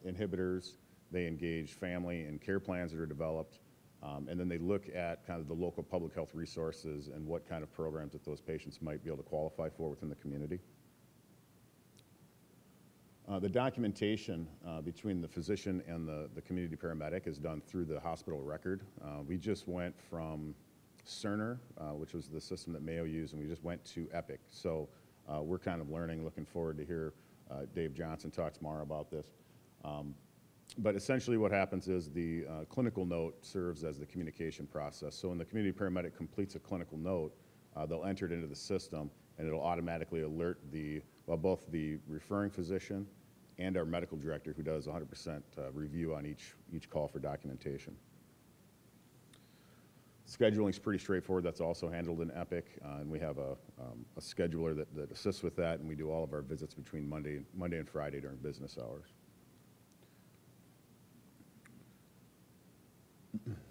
inhibitors. They engage family and care plans that are developed. And then they look at kind of the local public health resources and what kind of programs that those patients might be able to qualify for within the community. The documentation between the physician and the community paramedic is done through the hospital record. We just went from Cerner, which was the system that Mayo used, and we just went to Epic. So we're kind of learning, looking forward to hear Dave Johnson talk tomorrow about this. But essentially what happens is the clinical note serves as the communication process. So when the community paramedic completes a clinical note, they'll enter it into the system, and it'll automatically alert both the referring physician and our medical director, who does 100% review on each call for documentation. Scheduling is pretty straightforward. That's also handled in Epic, and we have a scheduler that assists with that, and we do all of our visits between Monday and Friday during business hours.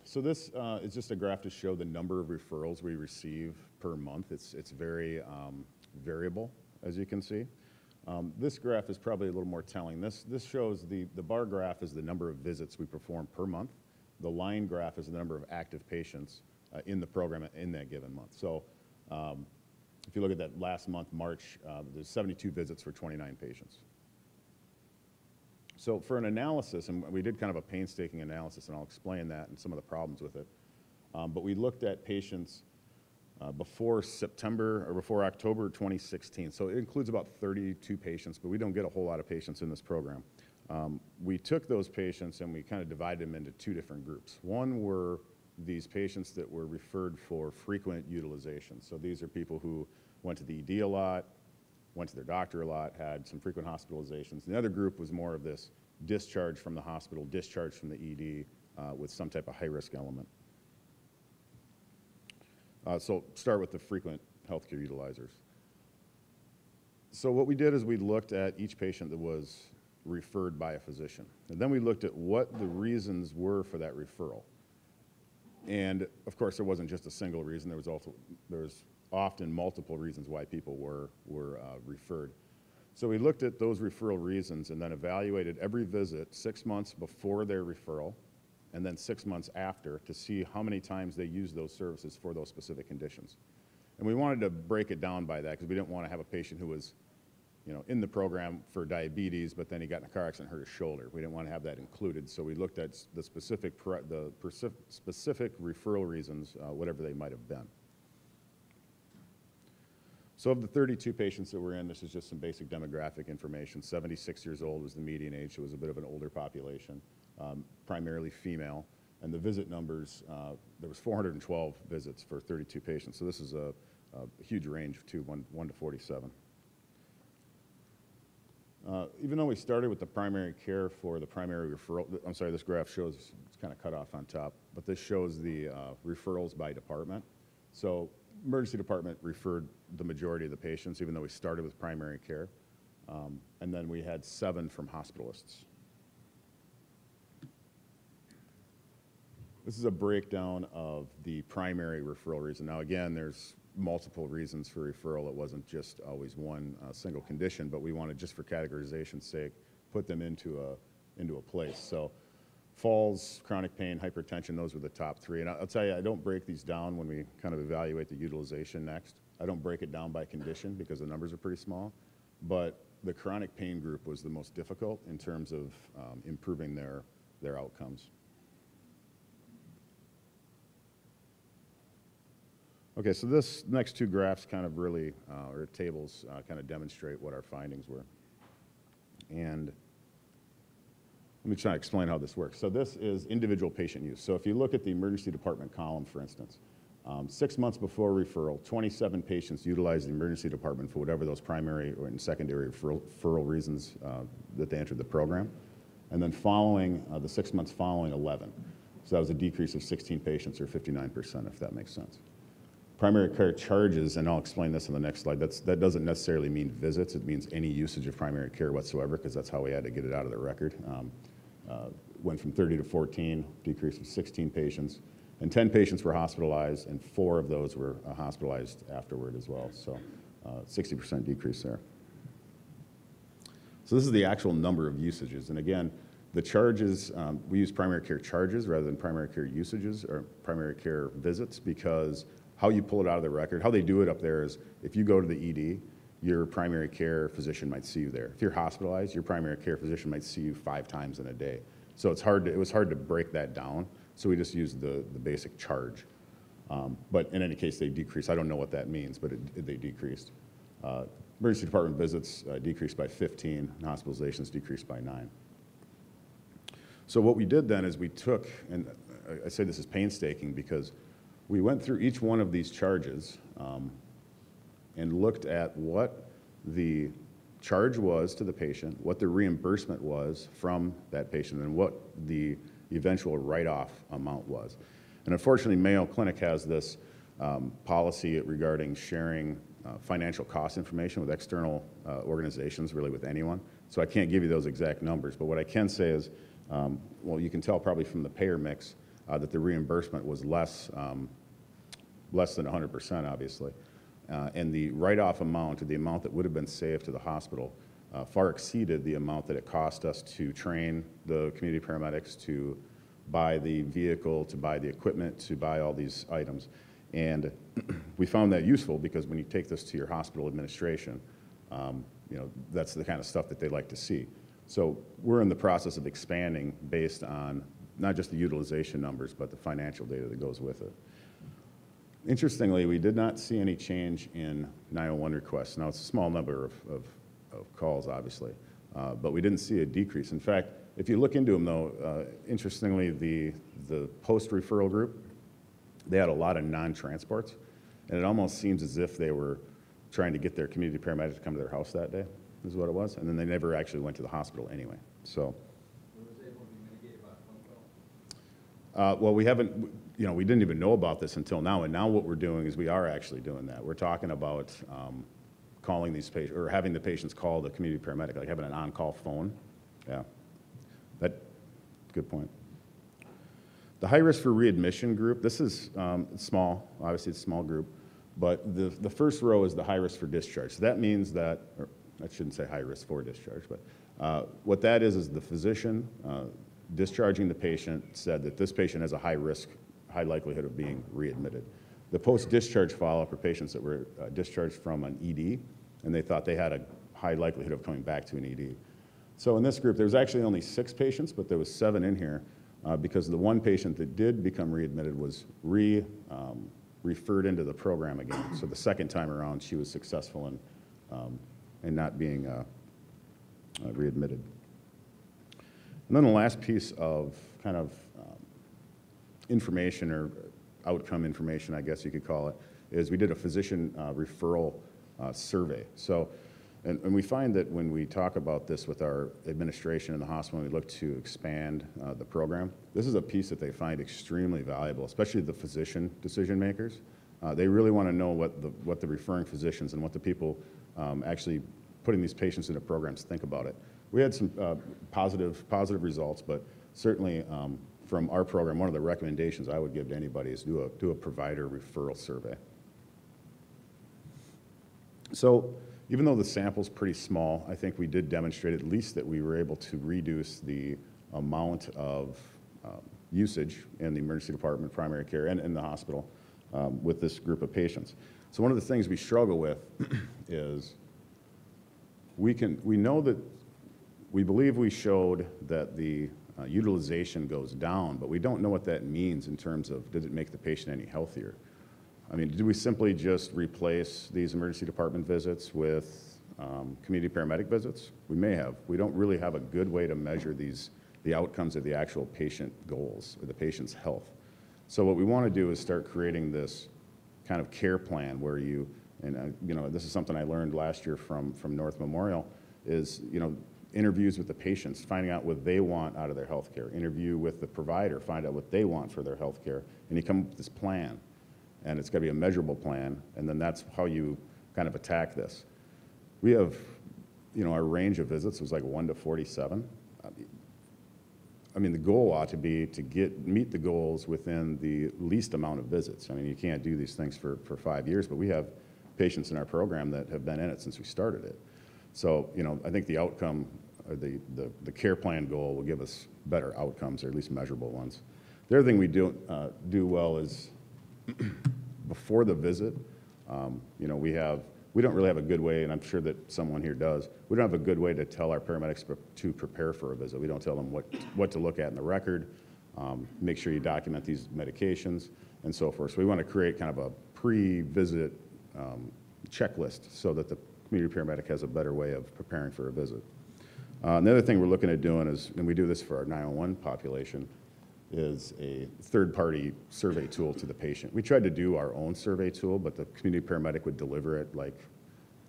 So this is just a graph to show the number of referrals we receive per month. It's very variable, as you can see. This graph is probably a little more telling. This shows the bar graph is the number of visits we perform per month. The line graph is the number of active patients in the program in that given month. So if you look at that last month, March, there's 72 visits for 29 patients. So for an analysis, and we did kind of a painstaking analysis, and I'll explain that and some of the problems with it, but we looked at patients before October 2016. So it includes about 32 patients, but we don't get a whole lot of patients in this program. We took those patients and we kind of divided them into 2 different groups. One were these patients that were referred for frequent utilization. So these are people who went to the ED a lot, went to their doctor a lot, had some frequent hospitalizations. The other group was more of this discharge from the hospital, discharge from the ED with some type of high-risk element. So start with the frequent healthcare utilizers. So what we did is we looked at each patient that was referred by a physician. And then we looked at what the reasons were for that referral. And of course, there wasn't just a single reason. There was often multiple reasons why people were referred. So we looked at those referral reasons and then evaluated every visit 6 months before their referral and then 6 months after to see how many times they used those services for those specific conditions. And we wanted to break it down by that because we didn't want to have a patient who was in the program for diabetes, but then he got in a car accident and hurt his shoulder. We didn't want to have that included, so we looked at the specific referral reasons, whatever they might have been. So of the 32 patients that were in, this is just some basic demographic information. 76 years old was the median age. It was a bit of an older population, primarily female. And the visit numbers, there was 412 visits for 32 patients. So this is a huge range of 1 to 47. Even though we started with the primary care for the primary referral, I'm sorry, this graph shows, it's kind of cut off on top, but this shows the referrals by department. So emergency department referred the majority of the patients, even though we started with primary care. And then we had 7 from hospitalists. This is a breakdown of the primary referral reason. Now again, there's multiple reasons for referral. It wasn't just always one single condition, but we wanted, just for categorization's sake, put them into a place. So falls, chronic pain, hypertension, those were the top 3. And I'll tell you, I don't break these down when we kind of evaluate the utilization next. I don't break it down by condition because the numbers are pretty small, but the chronic pain group was the most difficult in terms of improving their outcomes. Okay, so this next two graphs kind of really, or tables, kind of demonstrate what our findings were. And let me try to explain how this works. So this is individual patient use. So if you look at the emergency department column, for instance, 6 months before referral, 27 patients utilized the emergency department for whatever those primary or secondary referral reasons that they entered the program. And then following, the 6 months following, 11. So that was a decrease of 16 patients, or 59%, if that makes sense. Primary care charges, and I'll explain this on the next slide, that doesn't necessarily mean visits. It means any usage of primary care whatsoever, because that's how we had to get it out of the record. Went from 30 to 14, decrease of 16 patients. And 10 patients were hospitalized, and 4 of those were hospitalized afterward as well. So 60% decrease there. So this is the actual number of usages. And again, the charges, we use primary care charges rather than primary care usages or primary care visits, because how you pull it out of the record, how they do it up there is if you go to the ED, your primary care physician might see you there. If you're hospitalized, your primary care physician might see you 5 times in a day. So it was hard to break that down. So we just used the basic charge. But in any case, they decreased. I don't know what that means, but they decreased. Emergency department visits decreased by 15, and hospitalizations decreased by 9. So what we did then is we took, and I say this is painstaking because we went through each one of these charges and looked at what the charge was to the patient, what the reimbursement was from that patient, and what the eventual write-off amount was. And unfortunately, Mayo Clinic has this policy regarding sharing financial cost information with external organizations, really with anyone. So I can't give you those exact numbers, but what I can say is, well, you can tell probably from the payer mix that the reimbursement was less than 100%, obviously. And the write-off amount, or the amount that would have been saved to the hospital, far exceeded the amount that it cost us to train the community paramedics, to buy the vehicle, to buy the equipment, to buy all these items. And we found that useful because when you take this to your hospital administration, you know, that's the kind of stuff that they like to see. So we're in the process of expanding based on not just the utilization numbers, but the financial data that goes with it. Interestingly, we did not see any change in 911 requests. Now, it's a small number of calls, obviously, but we didn't see a decrease. In fact, if you look into them, though, interestingly, the post-referral group, they had a lot of non-transports, and it almost seems as if they were trying to get their community paramedics to come to their house that day, is what it was, and then they never actually went to the hospital anyway. So. Well, we haven't, you know, we didn't even know about this until now, and now what we're doing is we are actually doing that. We're talking about calling these patients, or having the patients call the community paramedic, like having an on-call phone. Yeah, good point. The high risk for readmission group, this is small, obviously it's a small group, but the first row is the high risk for discharge. So that means that, or I shouldn't say high risk for discharge, but what that is the physician discharging the patient said that this patient has a high risk, high likelihood of being readmitted. The post-discharge follow-up are patients that were discharged from an ED, and they thought they had a high likelihood of coming back to an ED. So in this group, there was actually only 6 patients, but there was 7 in here because the one patient that did become readmitted was referred into the program again. So the second time around, she was successful in not being readmitted. And then the last piece of kind of information, or outcome information, I guess you could call it, is we did a physician referral survey. So, and we find that when we talk about this with our administration in the hospital, we look to expand the program, this is a piece that they find extremely valuable, especially the physician decision makers. They really want to know what the referring physicians and what the people actually putting these patients into programs think about it. We had some positive results, but certainly from our program, one of the recommendations I would give to anybody is do a provider referral survey. So even though the sample's pretty small, I think we did demonstrate at least that we were able to reduce the amount of usage in the emergency department, primary care, and in the hospital with this group of patients. So one of the things we struggle with is we believe we showed that the utilization goes down, but we don't know what that means in terms of, did it make the patient any healthier? I mean, do we simply just replace these emergency department visits with community paramedic visits? We may have. We don't really have a good way to measure the outcomes of the actual patient goals or the patient's health. So what we want to do is start creating this kind of care plan where you, and you know, this is something I learned last year from North Memorial, is, you know, interviews with the patients, finding out what they want out of their health care. Interview with the provider, find out what they want for their health care, and you come up with this plan. And it's got to be a measurable plan, and then that's how you kind of attack this. We have, you know, our range of visits was like 1 to 47. I mean, the goal ought to be to meet the goals within the least amount of visits. I mean, you can't do these things for 5 years, but we have patients in our program that have been in it since we started it. So, you know, I think the outcome, or the care plan goal will give us better outcomes, or at least measurable ones. The other thing we do well is before the visit, you know, we don't really have a good way, and I'm sure that someone here does, we don't have a good way to tell our paramedics to prepare for a visit. We don't tell them what to look at in the record, make sure you document these medications, and so forth. So we want to create kind of a pre-visit checklist so that the community paramedic has a better way of preparing for a visit. And the other thing we're looking at doing is, and we do this for our 911 population, is a third-party survey tool to the patient. We tried to do our own survey tool, but the community paramedic would deliver it like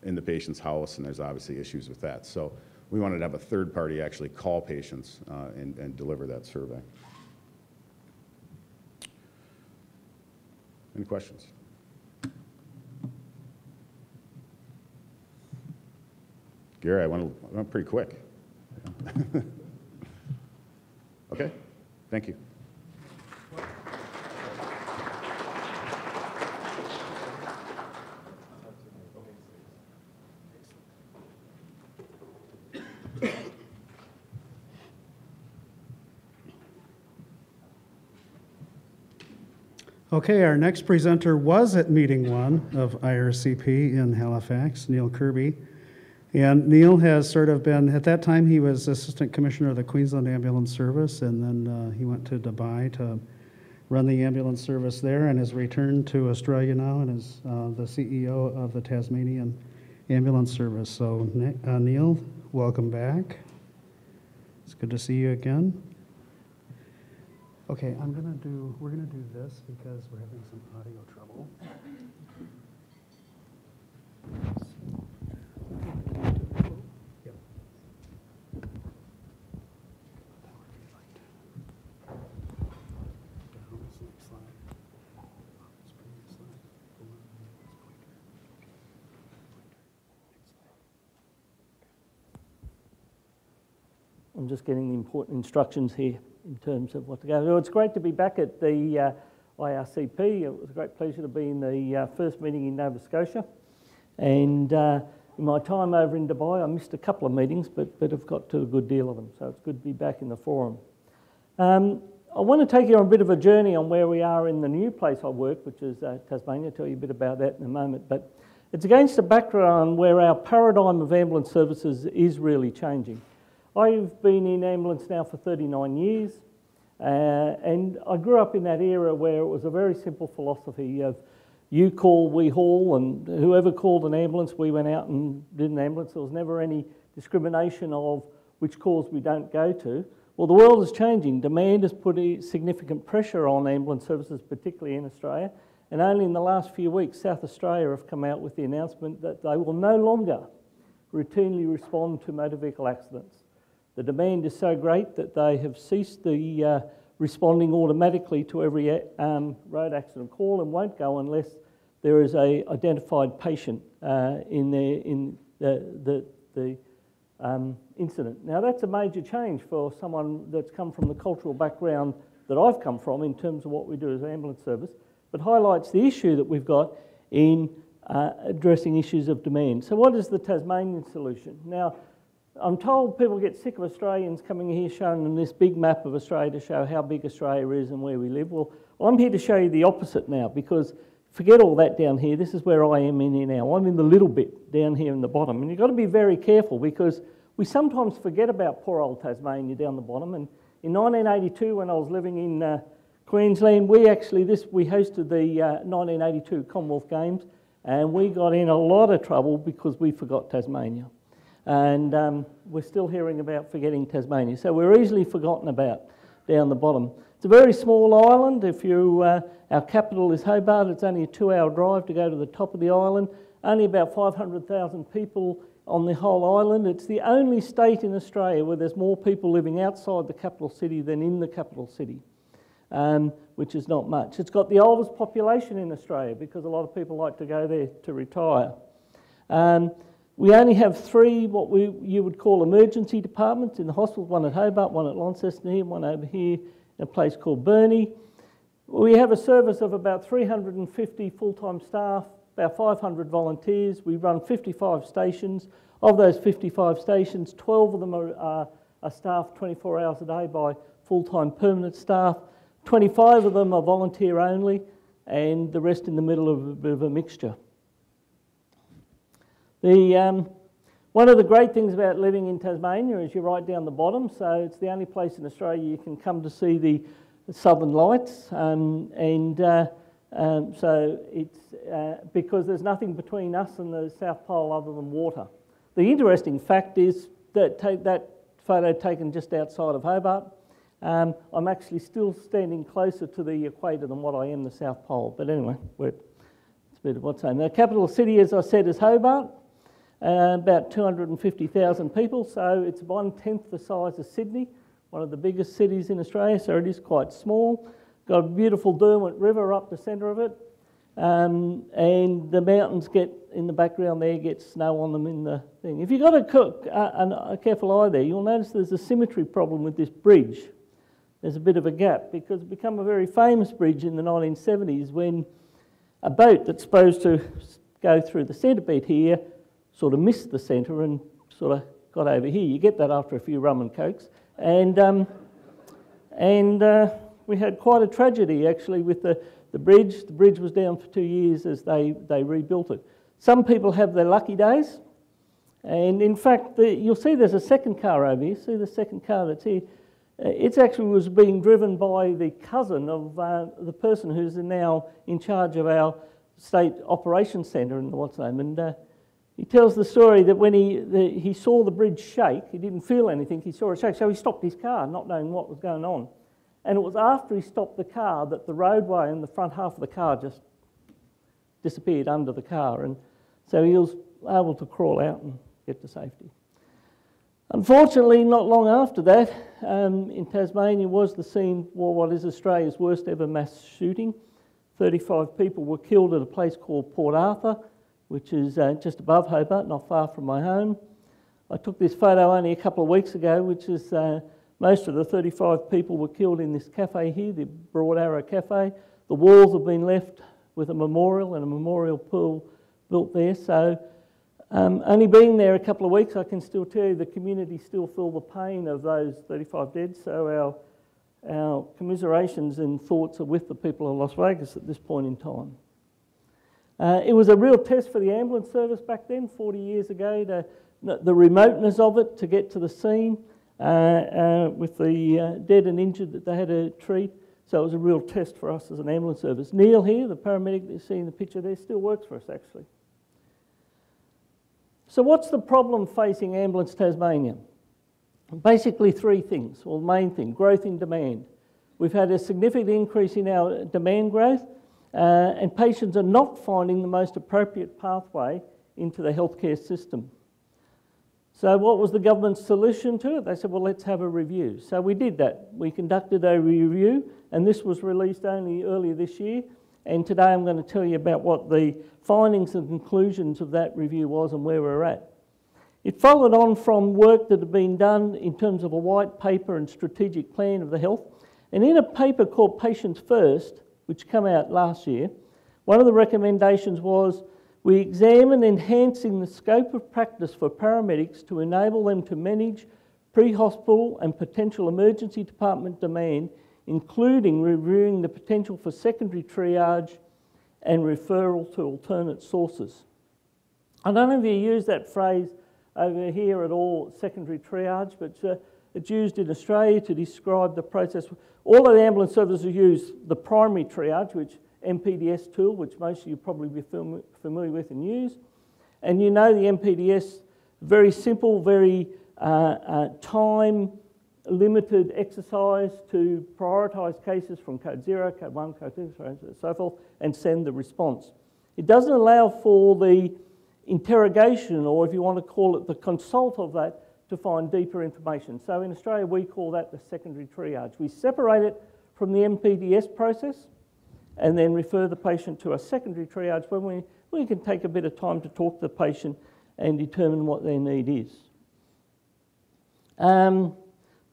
in the patient's house, and there's obviously issues with that. So we wanted to have a third party actually call patients and deliver that survey. Any questions? Gary, I went pretty quick. Okay, thank you. Okay, our next presenter was at meeting 1 of IRCP in Halifax, Neil Kirby. And Neil has sort of been, at that time he was Assistant Commissioner of the Queensland Ambulance Service, and then he went to Dubai to run the ambulance service there, and has returned to Australia now and is the CEO of the Tasmanian Ambulance Service. So Neil, welcome back. It's good to see you again. Okay, we're gonna do this because we're having some audio trouble. Yep. I'm just getting the important instructions here in terms of what to go. So it's great to be back at the IRCP. It was a great pleasure to be in the first meeting in Nova Scotia. And in my time over in Dubai, I missed a couple of meetings, but I've got to a good deal of them. So it's good to be back in the forum. I want to take you on a bit of a journey on where we are in the new place I work, which is Tasmania. I'll tell you a bit about that in a moment. But it's against a background where our paradigm of ambulance services is really changing. I've been in ambulance now for 39 years, and I grew up in that era where it was a very simple philosophy of you call, we haul, and whoever called an ambulance, we went out and did an ambulance. There was never any discrimination of which calls we don't go to. Well, the world is changing. Demand has put significant pressure on ambulance services, particularly in Australia, and only in the last few weeks, South Australia have come out with the announcement that they will no longer routinely respond to motor vehicle accidents. The demand is so great that they have ceased the responding automatically to every road accident call and won't go unless there is an identified patient in the incident. Now that's a major change for someone that's come from the cultural background that I've come from in terms of what we do as an ambulance service, but highlights the issue that we've got in addressing issues of demand. So what is the Tasmanian solution? Now, I'm told people get sick of Australians coming here showing them this big map of Australia to show how big Australia is and where we live. Well, I'm here to show you the opposite now, because forget all that down here. This is where I am in here now. I'm in the little bit down here in the bottom. And you've got to be very careful because we sometimes forget about poor old Tasmania down the bottom. And in 1982, when I was living in Queensland, we hosted the 1982 Commonwealth Games, and we got in a lot of trouble because we forgot Tasmania. And we're still hearing about forgetting Tasmania. So we're easily forgotten about down the bottom. It's a very small island. Our capital is Hobart. It's only a 2-hour drive to go to the top of the island. Only about 500,000 people on the whole island. It's the only state in Australia where there's more people living outside the capital city than in the capital city, which is not much. It's got the oldest population in Australia because a lot of people like to go there to retire. We only have 3 what you would call emergency departments in the hospital, one at Hobart, one at Launceston here, one over here in a place called Burnie. We have a service of about 350 full-time staff, about 500 volunteers. We run 55 stations. Of those 55 stations, 12 of them are staffed 24 hours a day by full-time permanent staff. 25 of them are volunteer only, and the rest in the middle of a bit of a mixture. One of the great things about living in Tasmania is you're right down the bottom, so it's the only place in Australia you can come to see the Southern Lights, so it's because there's nothing between us and the South Pole other than water. The interesting fact is that that photo taken just outside of Hobart, I'm actually still standing closer to the equator than what I am the South Pole, but anyway, it's a bit of what's saying. The capital city, as I said, is Hobart. About 250,000 people, so it's 1/10 the size of Sydney, one of the biggest cities in Australia, so it is quite small. Got a beautiful Derwent River up the centre of it, and the mountains in the background there get snow on them in the thing. If you've got a careful eye there, you'll notice there's a symmetry problem with this bridge. There's a bit of a gap because it became a very famous bridge in the 1970s when a boat that's supposed to go through the centre bit here sort of missed the centre and sort of got over here. You get that after a few rum and cokes. And we had quite a tragedy actually with the bridge. The bridge was down for 2 years as they rebuilt it. Some people have their lucky days. And in fact, you'll see there's a second car over here. See the second car that's here? It actually was being driven by the cousin of the person who's now in charge of our state operations centre in what's name. And he tells the story that when he saw the bridge shake, he didn't feel anything, he saw it shake, so he stopped his car, not knowing what was going on. And it was after he stopped the car that the roadway and the front half of the car just disappeared under the car, and so he was able to crawl out and get to safety. Unfortunately, not long after that, in Tasmania was the scene for what is Australia's worst ever mass shooting. 35 people were killed at a place called Port Arthur, which is just above Hobart, not far from my home. I took this photo only a couple of weeks ago, which is most of the 35 people were killed in this cafe here, the Broad Arrow Cafe. The walls have been left with a memorial and a memorial pool built there. So only being there a couple of weeks, I can still tell you the community still feel the pain of those 35 dead. So our commiserations and thoughts are with the people of Las Vegas at this point in time. It was a real test for the ambulance service back then, 40 years ago, the remoteness of it to get to the scene with the dead and injured that they had to treat. So it was a real test for us as an ambulance service. Neil here, the paramedic that you see in the picture there, still works for us actually. So what's the problem facing Ambulance Tasmania? Basically 3 things. Well, the main thing, growth in demand. We've had a significant increase in our demand growth. And patients are not finding the most appropriate pathway into the healthcare system. So what was the government's solution to it? They said, well, let's have a review. So we did that. We conducted a review, and this was released only earlier this year. And today I'm going to tell you about what the findings and conclusions of that review was and where we're at. It followed on from work that had been done in terms of a white paper and strategic plan of the health. And in a paper called Patients First, which came out last year, one of the recommendations was we examine enhancing the scope of practice for paramedics to enable them to manage pre-hospital and potential emergency department demand, including reviewing the potential for secondary triage and referral to alternate sources. I don't know if you use that phrase over here at all, secondary triage, but it's used in Australia to describe the process. All of the ambulance services use the primary triage, which MPDS tool, which most of you probably be familiar with and use. And you know the MPDS, very simple, very time-limited exercise to prioritise cases from code 0, code 1, code 2, so forth, and send the response. It doesn't allow for the interrogation, or if you want to call it the consult of that, to find deeper information. So in Australia, we call that the secondary triage. We separate it from the MPDS process and then refer the patient to a secondary triage when we can take a bit of time to talk to the patient and determine what their need is. The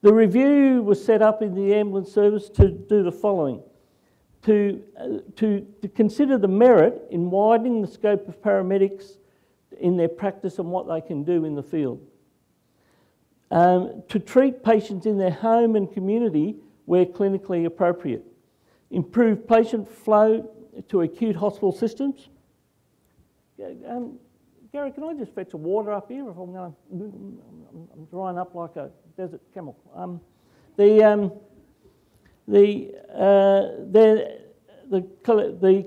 review was set up in the ambulance service to do the following. To consider the merit in widening the scope of paramedics in their practice and what they can do in the field. To treat patients in their home and community where clinically appropriate. Improve patient flow to acute hospital systems. Gary, can I just fetch a water up here? If I'm drying up like a desert camel. The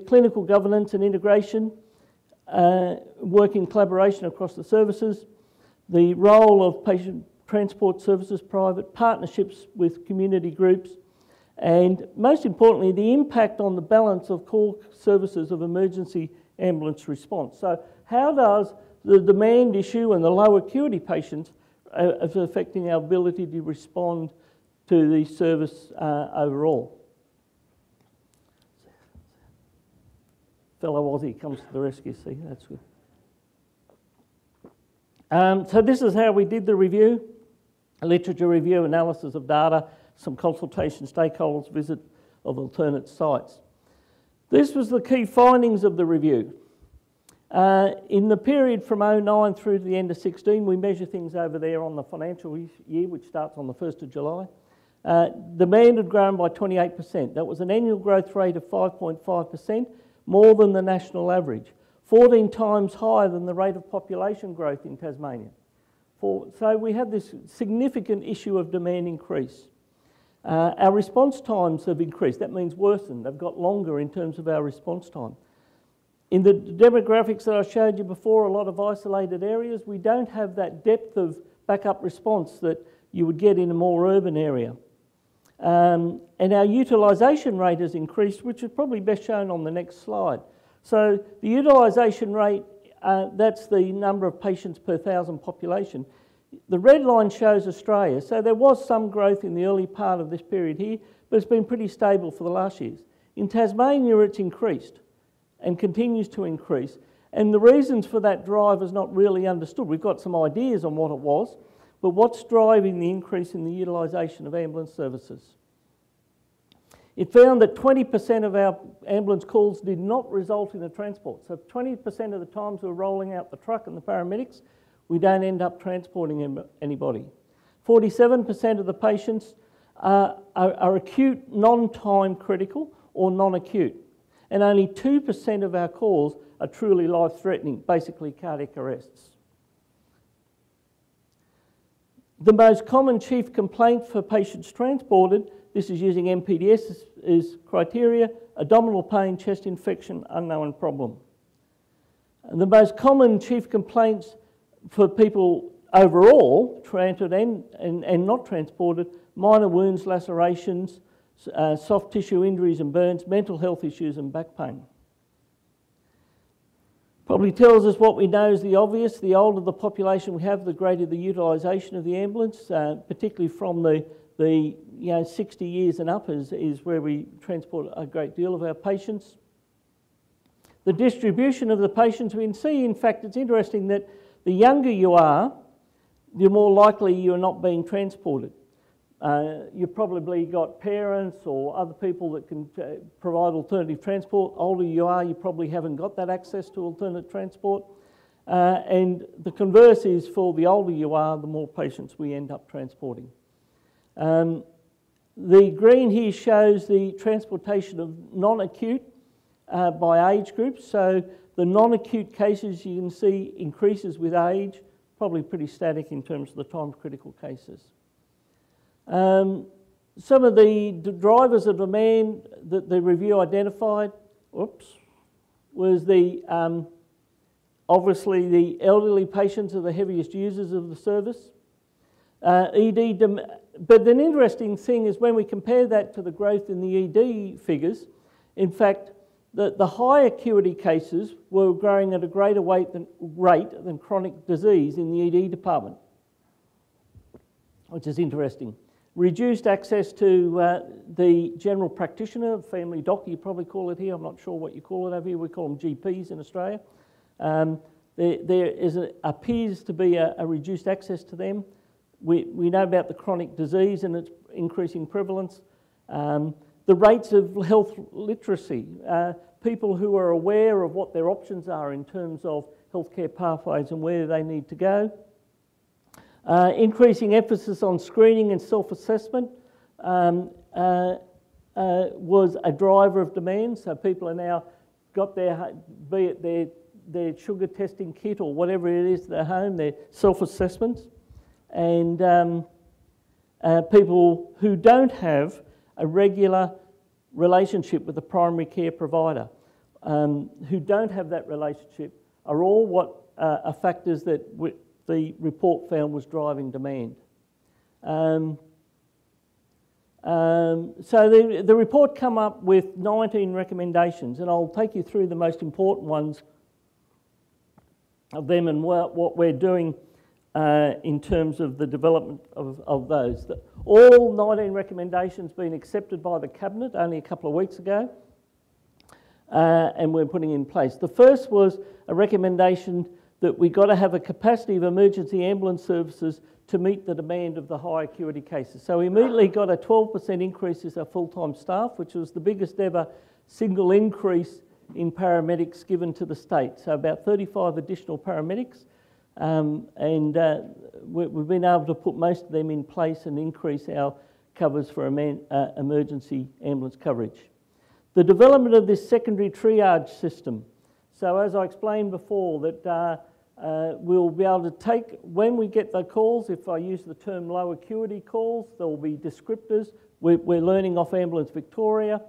clinical governance and integration, work in collaboration across the services, the role of patient transport services, private partnerships with community groups, and most importantly, the impact on the balance of core services of emergency ambulance response. So how does the demand issue and the low acuity patients affecting our ability to respond to the service overall? Fellow Aussie comes to the rescue, see, that's good. So this is how we did the review. A literature review, analysis of data, some consultation, stakeholders, visit of alternate sites. This was the key findings of the review. In the period from 09 through to the end of 16, we measure things over there on the financial year, which starts on the 1st of July. Demand had grown by 28%. That was an annual growth rate of 5.5%, more than the national average, 14 times higher than the rate of population growth in Tasmania. So we have this significant issue of demand increase. Our response times have increased. That means worsened. They've got longer in terms of our response time. In the demographics that I showed you before, a lot of isolated areas, we don't have that depth of backup response that you would get in a more urban area. And our utilisation rate has increased, which is probably best shown on the next slide. So the utilisation rate, that's the number of patients per 1,000 population. The red line shows Australia. So there was some growth in the early part of this period here, but it's been pretty stable for the last years. In Tasmania, it's increased and continues to increase. And the reasons for that drive is not really understood. We've got some ideas on what it was, but what's driving the increase in the utilisation of ambulance services? It found that 20% of our ambulance calls did not result in a transport. So 20% of the times we're rolling out the truck and the paramedics, we don't end up transporting anybody. 47% of the patients are acute, non-time critical or non-acute. And only 2% of our calls are truly life-threatening, basically cardiac arrests. The most common chief complaint for patients transported, this is using MPDS, is criteria: abdominal pain, chest infection, unknown problem. And the most common chief complaints for people overall, transported and not transported: minor wounds, lacerations, soft tissue injuries and burns, mental health issues and back pain. Probably tells us what we know is the obvious. The older the population we have, the greater the utilisation of the ambulance, particularly from the 60 years and up is where we transport a great deal of our patients. The distribution of the patients, we can see, in fact, it's interesting that the younger you are, the more likely you're not being transported. You've probably got parents or other people that can provide alternative transport. Older you are, you probably haven't got that access to alternate transport. And the converse is, for the older you are, the more patients we end up transporting. The green here shows the transportation of non-acute by age groups. So the non-acute cases you can see increases with age, probably pretty static in terms of the time critical cases. Some of the drivers of demand that the review identified, was the obviously the elderly patients are the heaviest users of the service. But an interesting thing is when we compare that to the growth in the ED figures, in fact, the high acuity cases were growing at a greater rate than chronic disease in the ED department, which is interesting. Reduced access to the general practitioner, family doctor, you probably call it here. I'm not sure what you call it over here. We call them GPs in Australia. There appears to be a reduced access to them. We know about the chronic disease and its increasing prevalence. The rates of health literacy, people who are aware of what their options are in terms of healthcare pathways and where they need to go. Increasing emphasis on screening and self-assessment was a driver of demand. So people are now got their, be it their sugar testing kit or whatever it is at their home, their self-assessments. And people who don't have a regular relationship with a primary care provider, who don't have that relationship, are all what are factors that the report found was driving demand. So the report come up with 19 recommendations, and I'll take you through the most important ones of them and what we're doing in terms of the development of those. All 19 recommendations been accepted by the Cabinet only a couple of weeks ago, and we're putting in place. The first was a recommendation that we got to have a capacity of emergency ambulance services to meet the demand of the high acuity cases. So we immediately got a 12% increase in our full-time staff, which was the biggest ever single increase in paramedics given to the state. So about 35 additional paramedics, we've been able to put most of them in place and increase our covers for emergency ambulance coverage. The development of this secondary triage system. So as I explained before, that we'll be able to take, when we get the calls, if I use the term low acuity calls, there will be descriptors. We're learning off Ambulance Victoria,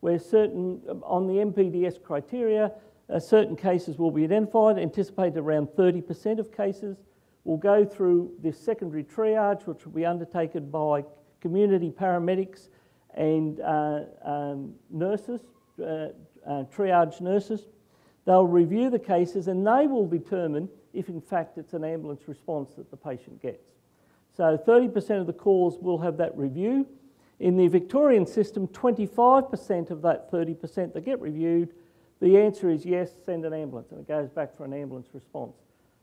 where certain, on the MPDS criteria, certain cases will be identified, anticipated around 30% of cases will go through this secondary triage, which will be undertaken by community paramedics and nurses, triage nurses. They'll review the cases and they will determine if in fact it's an ambulance response that the patient gets. So 30% of the calls will have that review. In the Victorian system, 25% of that 30% that get reviewed, the answer is yes, send an ambulance, and it goes back for an ambulance response.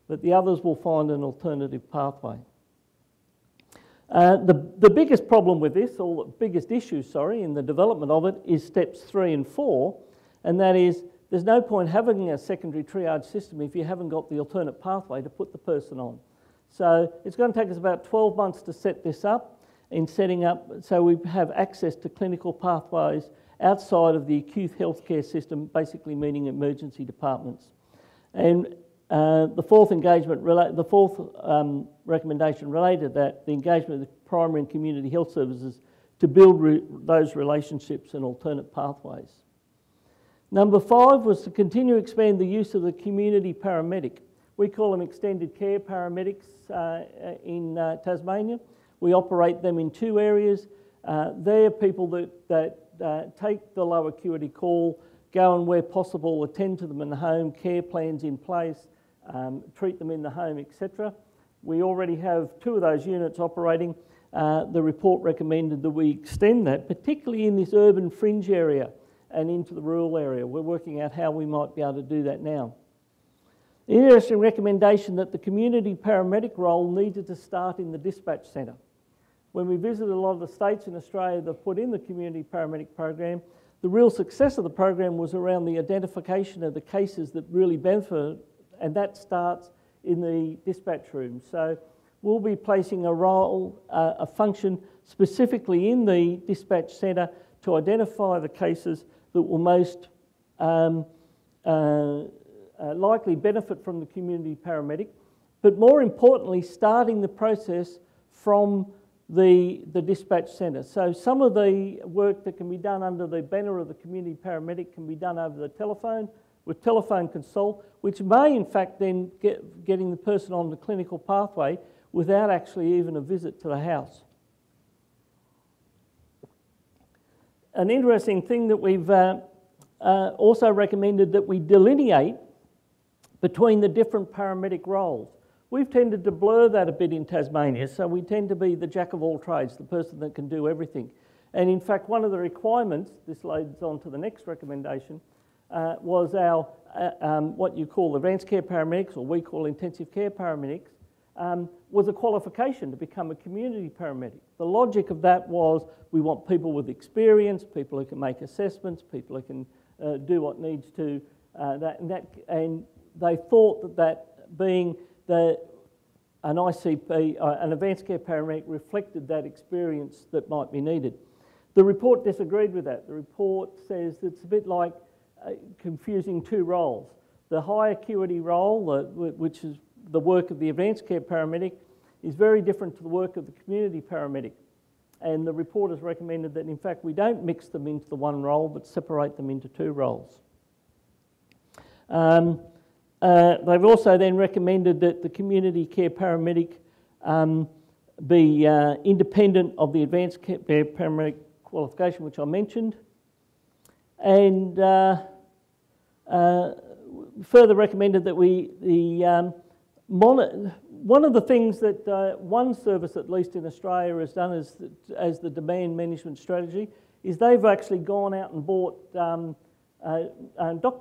But the others will find an alternative pathway. The biggest problem with this, or the biggest issue, in the development of it is steps 3 and 4, and that is there's no point having a secondary triage system if you haven't got the alternate pathway to put the person on. So it's going to take us about 12 months to set this up, in setting up so we have access to clinical pathways outside of the acute healthcare system, basically meaning emergency departments. And the fourth recommendation related to that, the engagement of the primary and community health services to build those relationships and alternate pathways. Number 5 was to continue to expand the use of the community paramedic. We call them extended care paramedics in Tasmania. We operate them in 2 areas. They're people that take the low acuity call, go and where possible attend to them in the home, care plans in place, treat them in the home, etc. We already have 2 of those units operating. The report recommended that we extend that, particularly in this urban fringe area and into the rural area. We're working out how we might be able to do that now. The interesting recommendation that the community paramedic role needed to start in the dispatch centre. When we visited a lot of the states in Australia that put in the community paramedic program, the real success of the program was around the identification of the cases that really benefit, and that starts in the dispatch room. So we'll be placing a role, a function specifically in the dispatch centre to identify the cases that will most likely benefit from the community paramedic, but more importantly, starting the process from the dispatch centre. So some of the work that can be done under the banner of the community paramedic can be done over the telephone with telephone consult, which may in fact then getting the person on the clinical pathway without actually even a visit to the house. An interesting thing that we've also recommended that we delineate between the different paramedic roles. We've tended to blur that a bit in Tasmania, so we tend to be the jack of all trades, the person that can do everything. And in fact, one of the requirements, this leads on to the next recommendation, was our, what you call advanced care paramedics, or we call intensive care paramedics, was a qualification to become a community paramedic. The logic of that was we want people with experience, people who can make assessments, people who can do what needs to, and they thought that being an ICP, an advanced care paramedic, reflected that experience that might be needed. The report disagreed with that. The report says it's a bit like confusing two roles. The high acuity role, which is the work of the advanced care paramedic, is very different to the work of the community paramedic. And the report has recommended that in fact we don't mix them into the one role but separate them into two roles. They've also then recommended that the community care paramedic be independent of the advanced care paramedic qualification, which I mentioned, and further recommended that one of the things that one service, at least in Australia, has done as the demand management strategy is they've actually gone out and bought doctor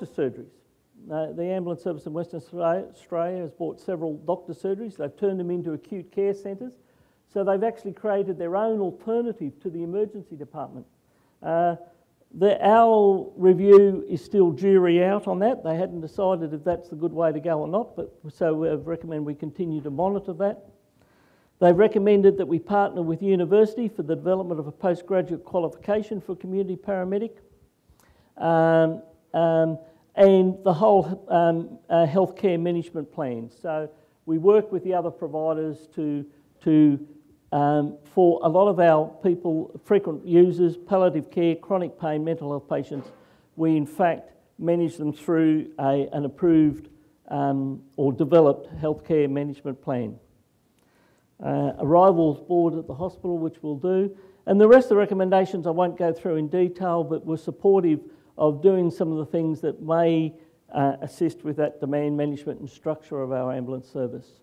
surgeries. The ambulance service in Western Australia has bought several doctor surgeries. They've turned them into acute care centres. So they've actually created their own alternative to the emergency department. Our review is still jury out on that. They hadn't decided if that's the good way to go or not, but so we recommend we continue to monitor that. They've recommended that we partner with university for the development of a postgraduate qualification for community paramedic. And the whole healthcare management plan. So we work with the other providers for a lot of our people, frequent users, palliative care, chronic pain, mental health patients, we in fact manage them through an approved or developed healthcare management plan. Arrivals board at the hospital, which we'll do. And the rest of the recommendations I won't go through in detail, but we're supportive of doing some of the things that may assist with that demand management and structure of our ambulance service.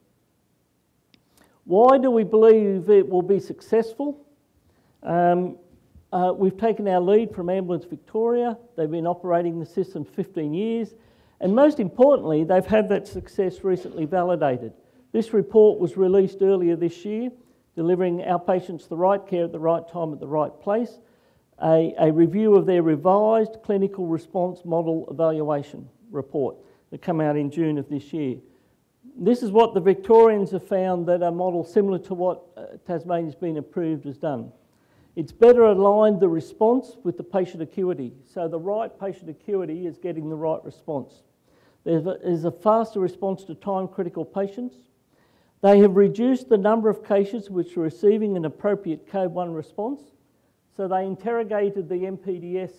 Why do we believe it will be successful? We've taken our lead from Ambulance Victoria. They've been operating the system 15 years. And most importantly, they've had that success recently validated. This report was released earlier this year, delivering our patients the right care at the right time at the right place. A review of their revised clinical response model evaluation report that came out in June of this year. This is what the Victorians have found that a model similar to what Tasmania's been approved has done. It's better aligned the response with the patient acuity. So the right patient acuity is getting the right response. There's a faster response to time-critical patients. They have reduced the number of cases which are receiving an appropriate Code 1 response. So they interrogated the MPDS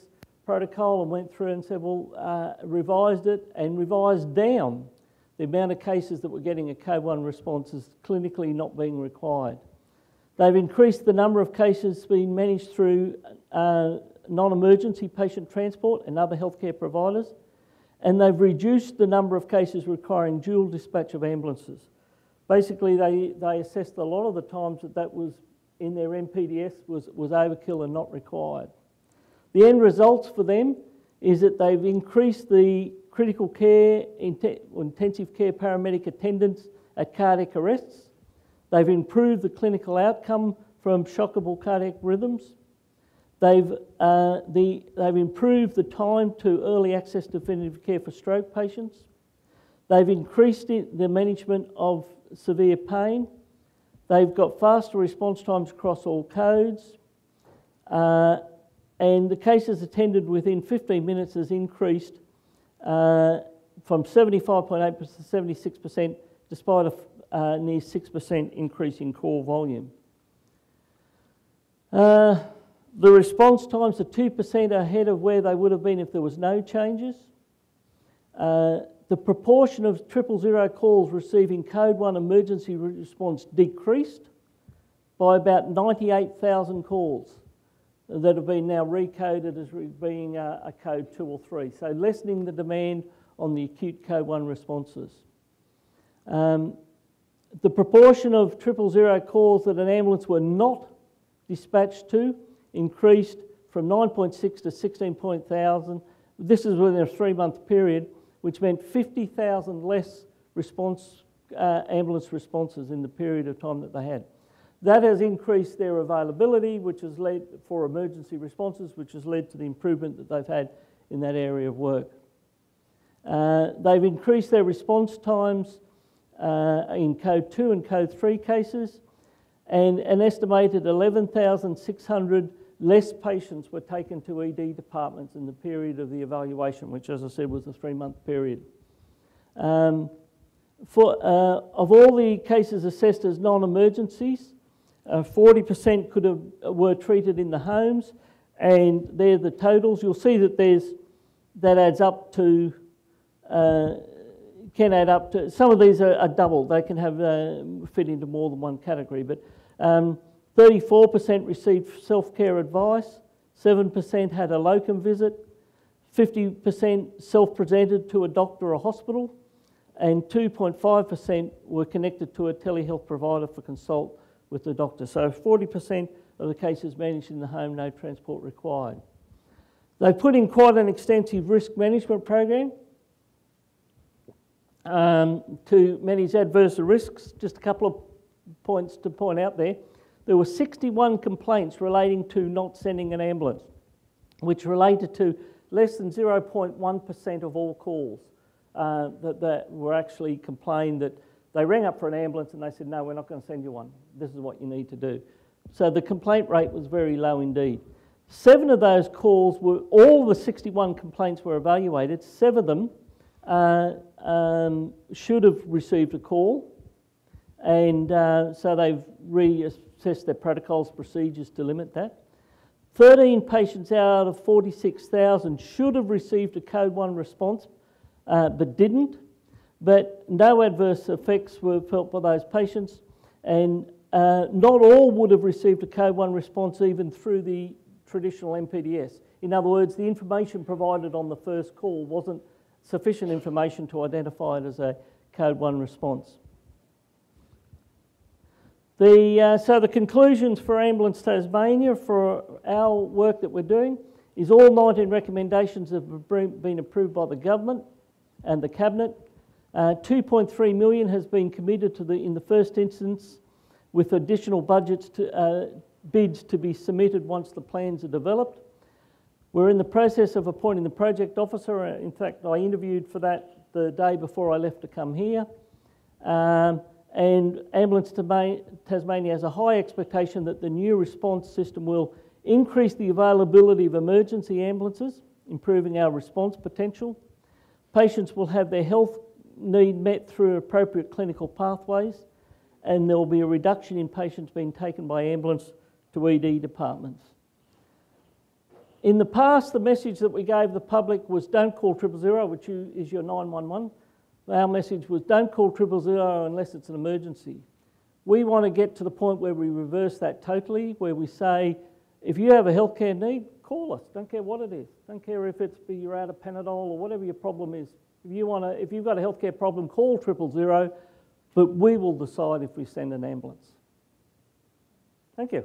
protocol and went through and said, well, revised it and revised down the amount of cases that were getting a Code 1 response as clinically not being required. They've increased the number of cases being managed through non-emergency patient transport and other healthcare providers, and they've reduced the number of cases requiring dual dispatch of ambulances. Basically, they assessed a lot of the times that was in their MPDS was overkill and not required. The end results for them is that they've increased the critical care, intensive care paramedic attendance at cardiac arrests. They've improved the clinical outcome from shockable cardiac rhythms. They've improved the time to early access to definitive care for stroke patients. They've increased the management of severe pain. They've got faster response times across all codes. And the cases attended within 15 minutes has increased from 75.8% to 76%, despite a near 6% increase in call volume. The response times are 2% ahead of where they would have been if there was no changes. The proportion of 000 calls receiving Code 1 emergency response decreased by about 98,000 calls that have been now recoded as being a Code 2 or 3, so lessening the demand on the acute Code 1 responses. The proportion of 000 calls that an ambulance were not dispatched to increased from 9.6 to 16,000. This is within a 3-month period, which meant 50,000 less ambulance responses in the period of time that they had. That has increased their availability, which has led for emergency responses, which has led to the improvement that they've had in that area of work. They've increased their response times in Code 2 and Code 3 cases, and an estimated 11,600 less patients were taken to ED departments in the period of the evaluation, which, as I said, was a 3-month period. Of all the cases assessed as non-emergencies, 40% were treated in the homes, and they're the totals. You'll see that that adds up to, can add up to, some of these are double. They can have fit into more than one category, but 34% received self-care advice, 7% had a locum visit, 50% self-presented to a doctor or hospital, and 2.5% were connected to a telehealth provider for consult with the doctor. So 40% of the cases managed in the home, no transport required. They put in quite an extensive risk management program to manage adverse risks. Just a couple of points to point out there. There were 61 complaints relating to not sending an ambulance, which related to less than 0.1% of all calls that were actually complained that they rang up for an ambulance and they said, no, we're not going to send you one. This is what you need to do. So the complaint rate was very low indeed. 7 of those calls were, all the 61 complaints were evaluated. 7 of them should have received a call, and so they've reassessed their protocols, procedures to limit that. 13 patients out of 46,000 should have received a Code 1 response, but didn't. But no adverse effects were felt by those patients, and not all would have received a Code 1 response even through the traditional MPDS. In other words, the information provided on the first call wasn't sufficient information to identify it as a Code 1 response. So the conclusions for Ambulance Tasmania for our work that we're doing is all 19 recommendations have been approved by the government and the Cabinet. 2.3 million has been committed to in the first instance, with additional budgets bids to be submitted once the plans are developed. We're in the process of appointing the project officer. In fact, I interviewed for that the day before I left to come here. And Ambulance Tasmania has a high expectation that the new response system will increase the availability of emergency ambulances, improving our response potential. Patients will have their health need met through appropriate clinical pathways, and there will be a reduction in patients being taken by ambulance to ED departments. In the past, the message that we gave the public was don't call 000, which is your 911. Our message was don't call 000 unless it's an emergency. We want to get to the point where we reverse that totally, where we say, if you have a healthcare need, call us. Don't care what it is. Don't care if you're out of Panadol or whatever your problem is. If you've got a healthcare problem, call 000, but we will decide if we send an ambulance. Thank you.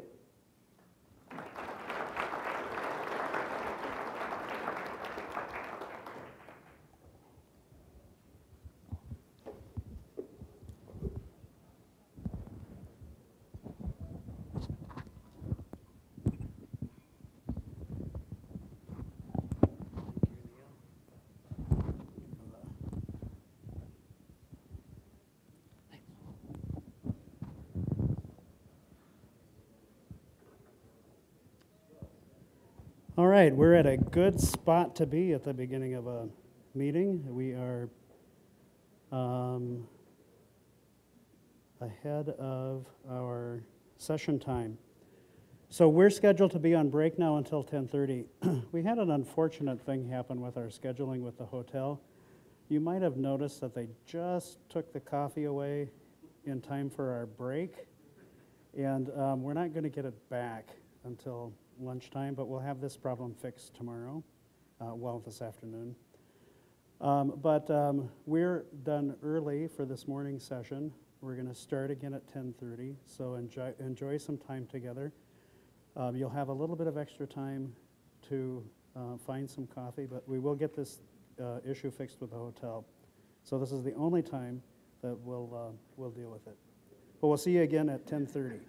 All right, we're at a good spot to be at the beginning of a meeting. We are ahead of our session time. So we're scheduled to be on break now until 10:30. We had an unfortunate thing happen with our scheduling with the hotel. You might have noticed that they just took the coffee away in time for our break, and we're not going to get it back until lunchtime, but we'll have this problem fixed tomorrow, this afternoon. But we're done early for this morning's session. We're going to start again at 10:30, so enjoy some time together. You'll have a little bit of extra time to find some coffee, but we will get this issue fixed with the hotel. So this is the only time that we'll deal with it. But we'll see you again at 10:30.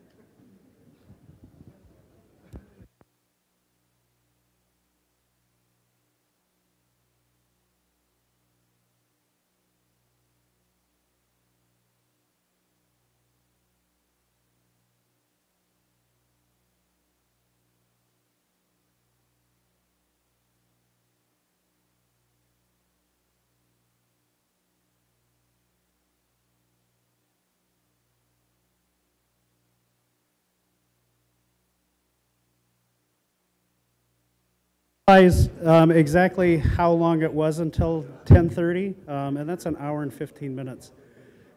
Exactly how long it was until 10:30, and that's an hour and 15 minutes.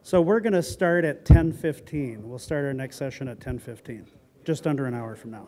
So we're going to start at 10:15. We'll start our next session at 10:15, just under an hour from now.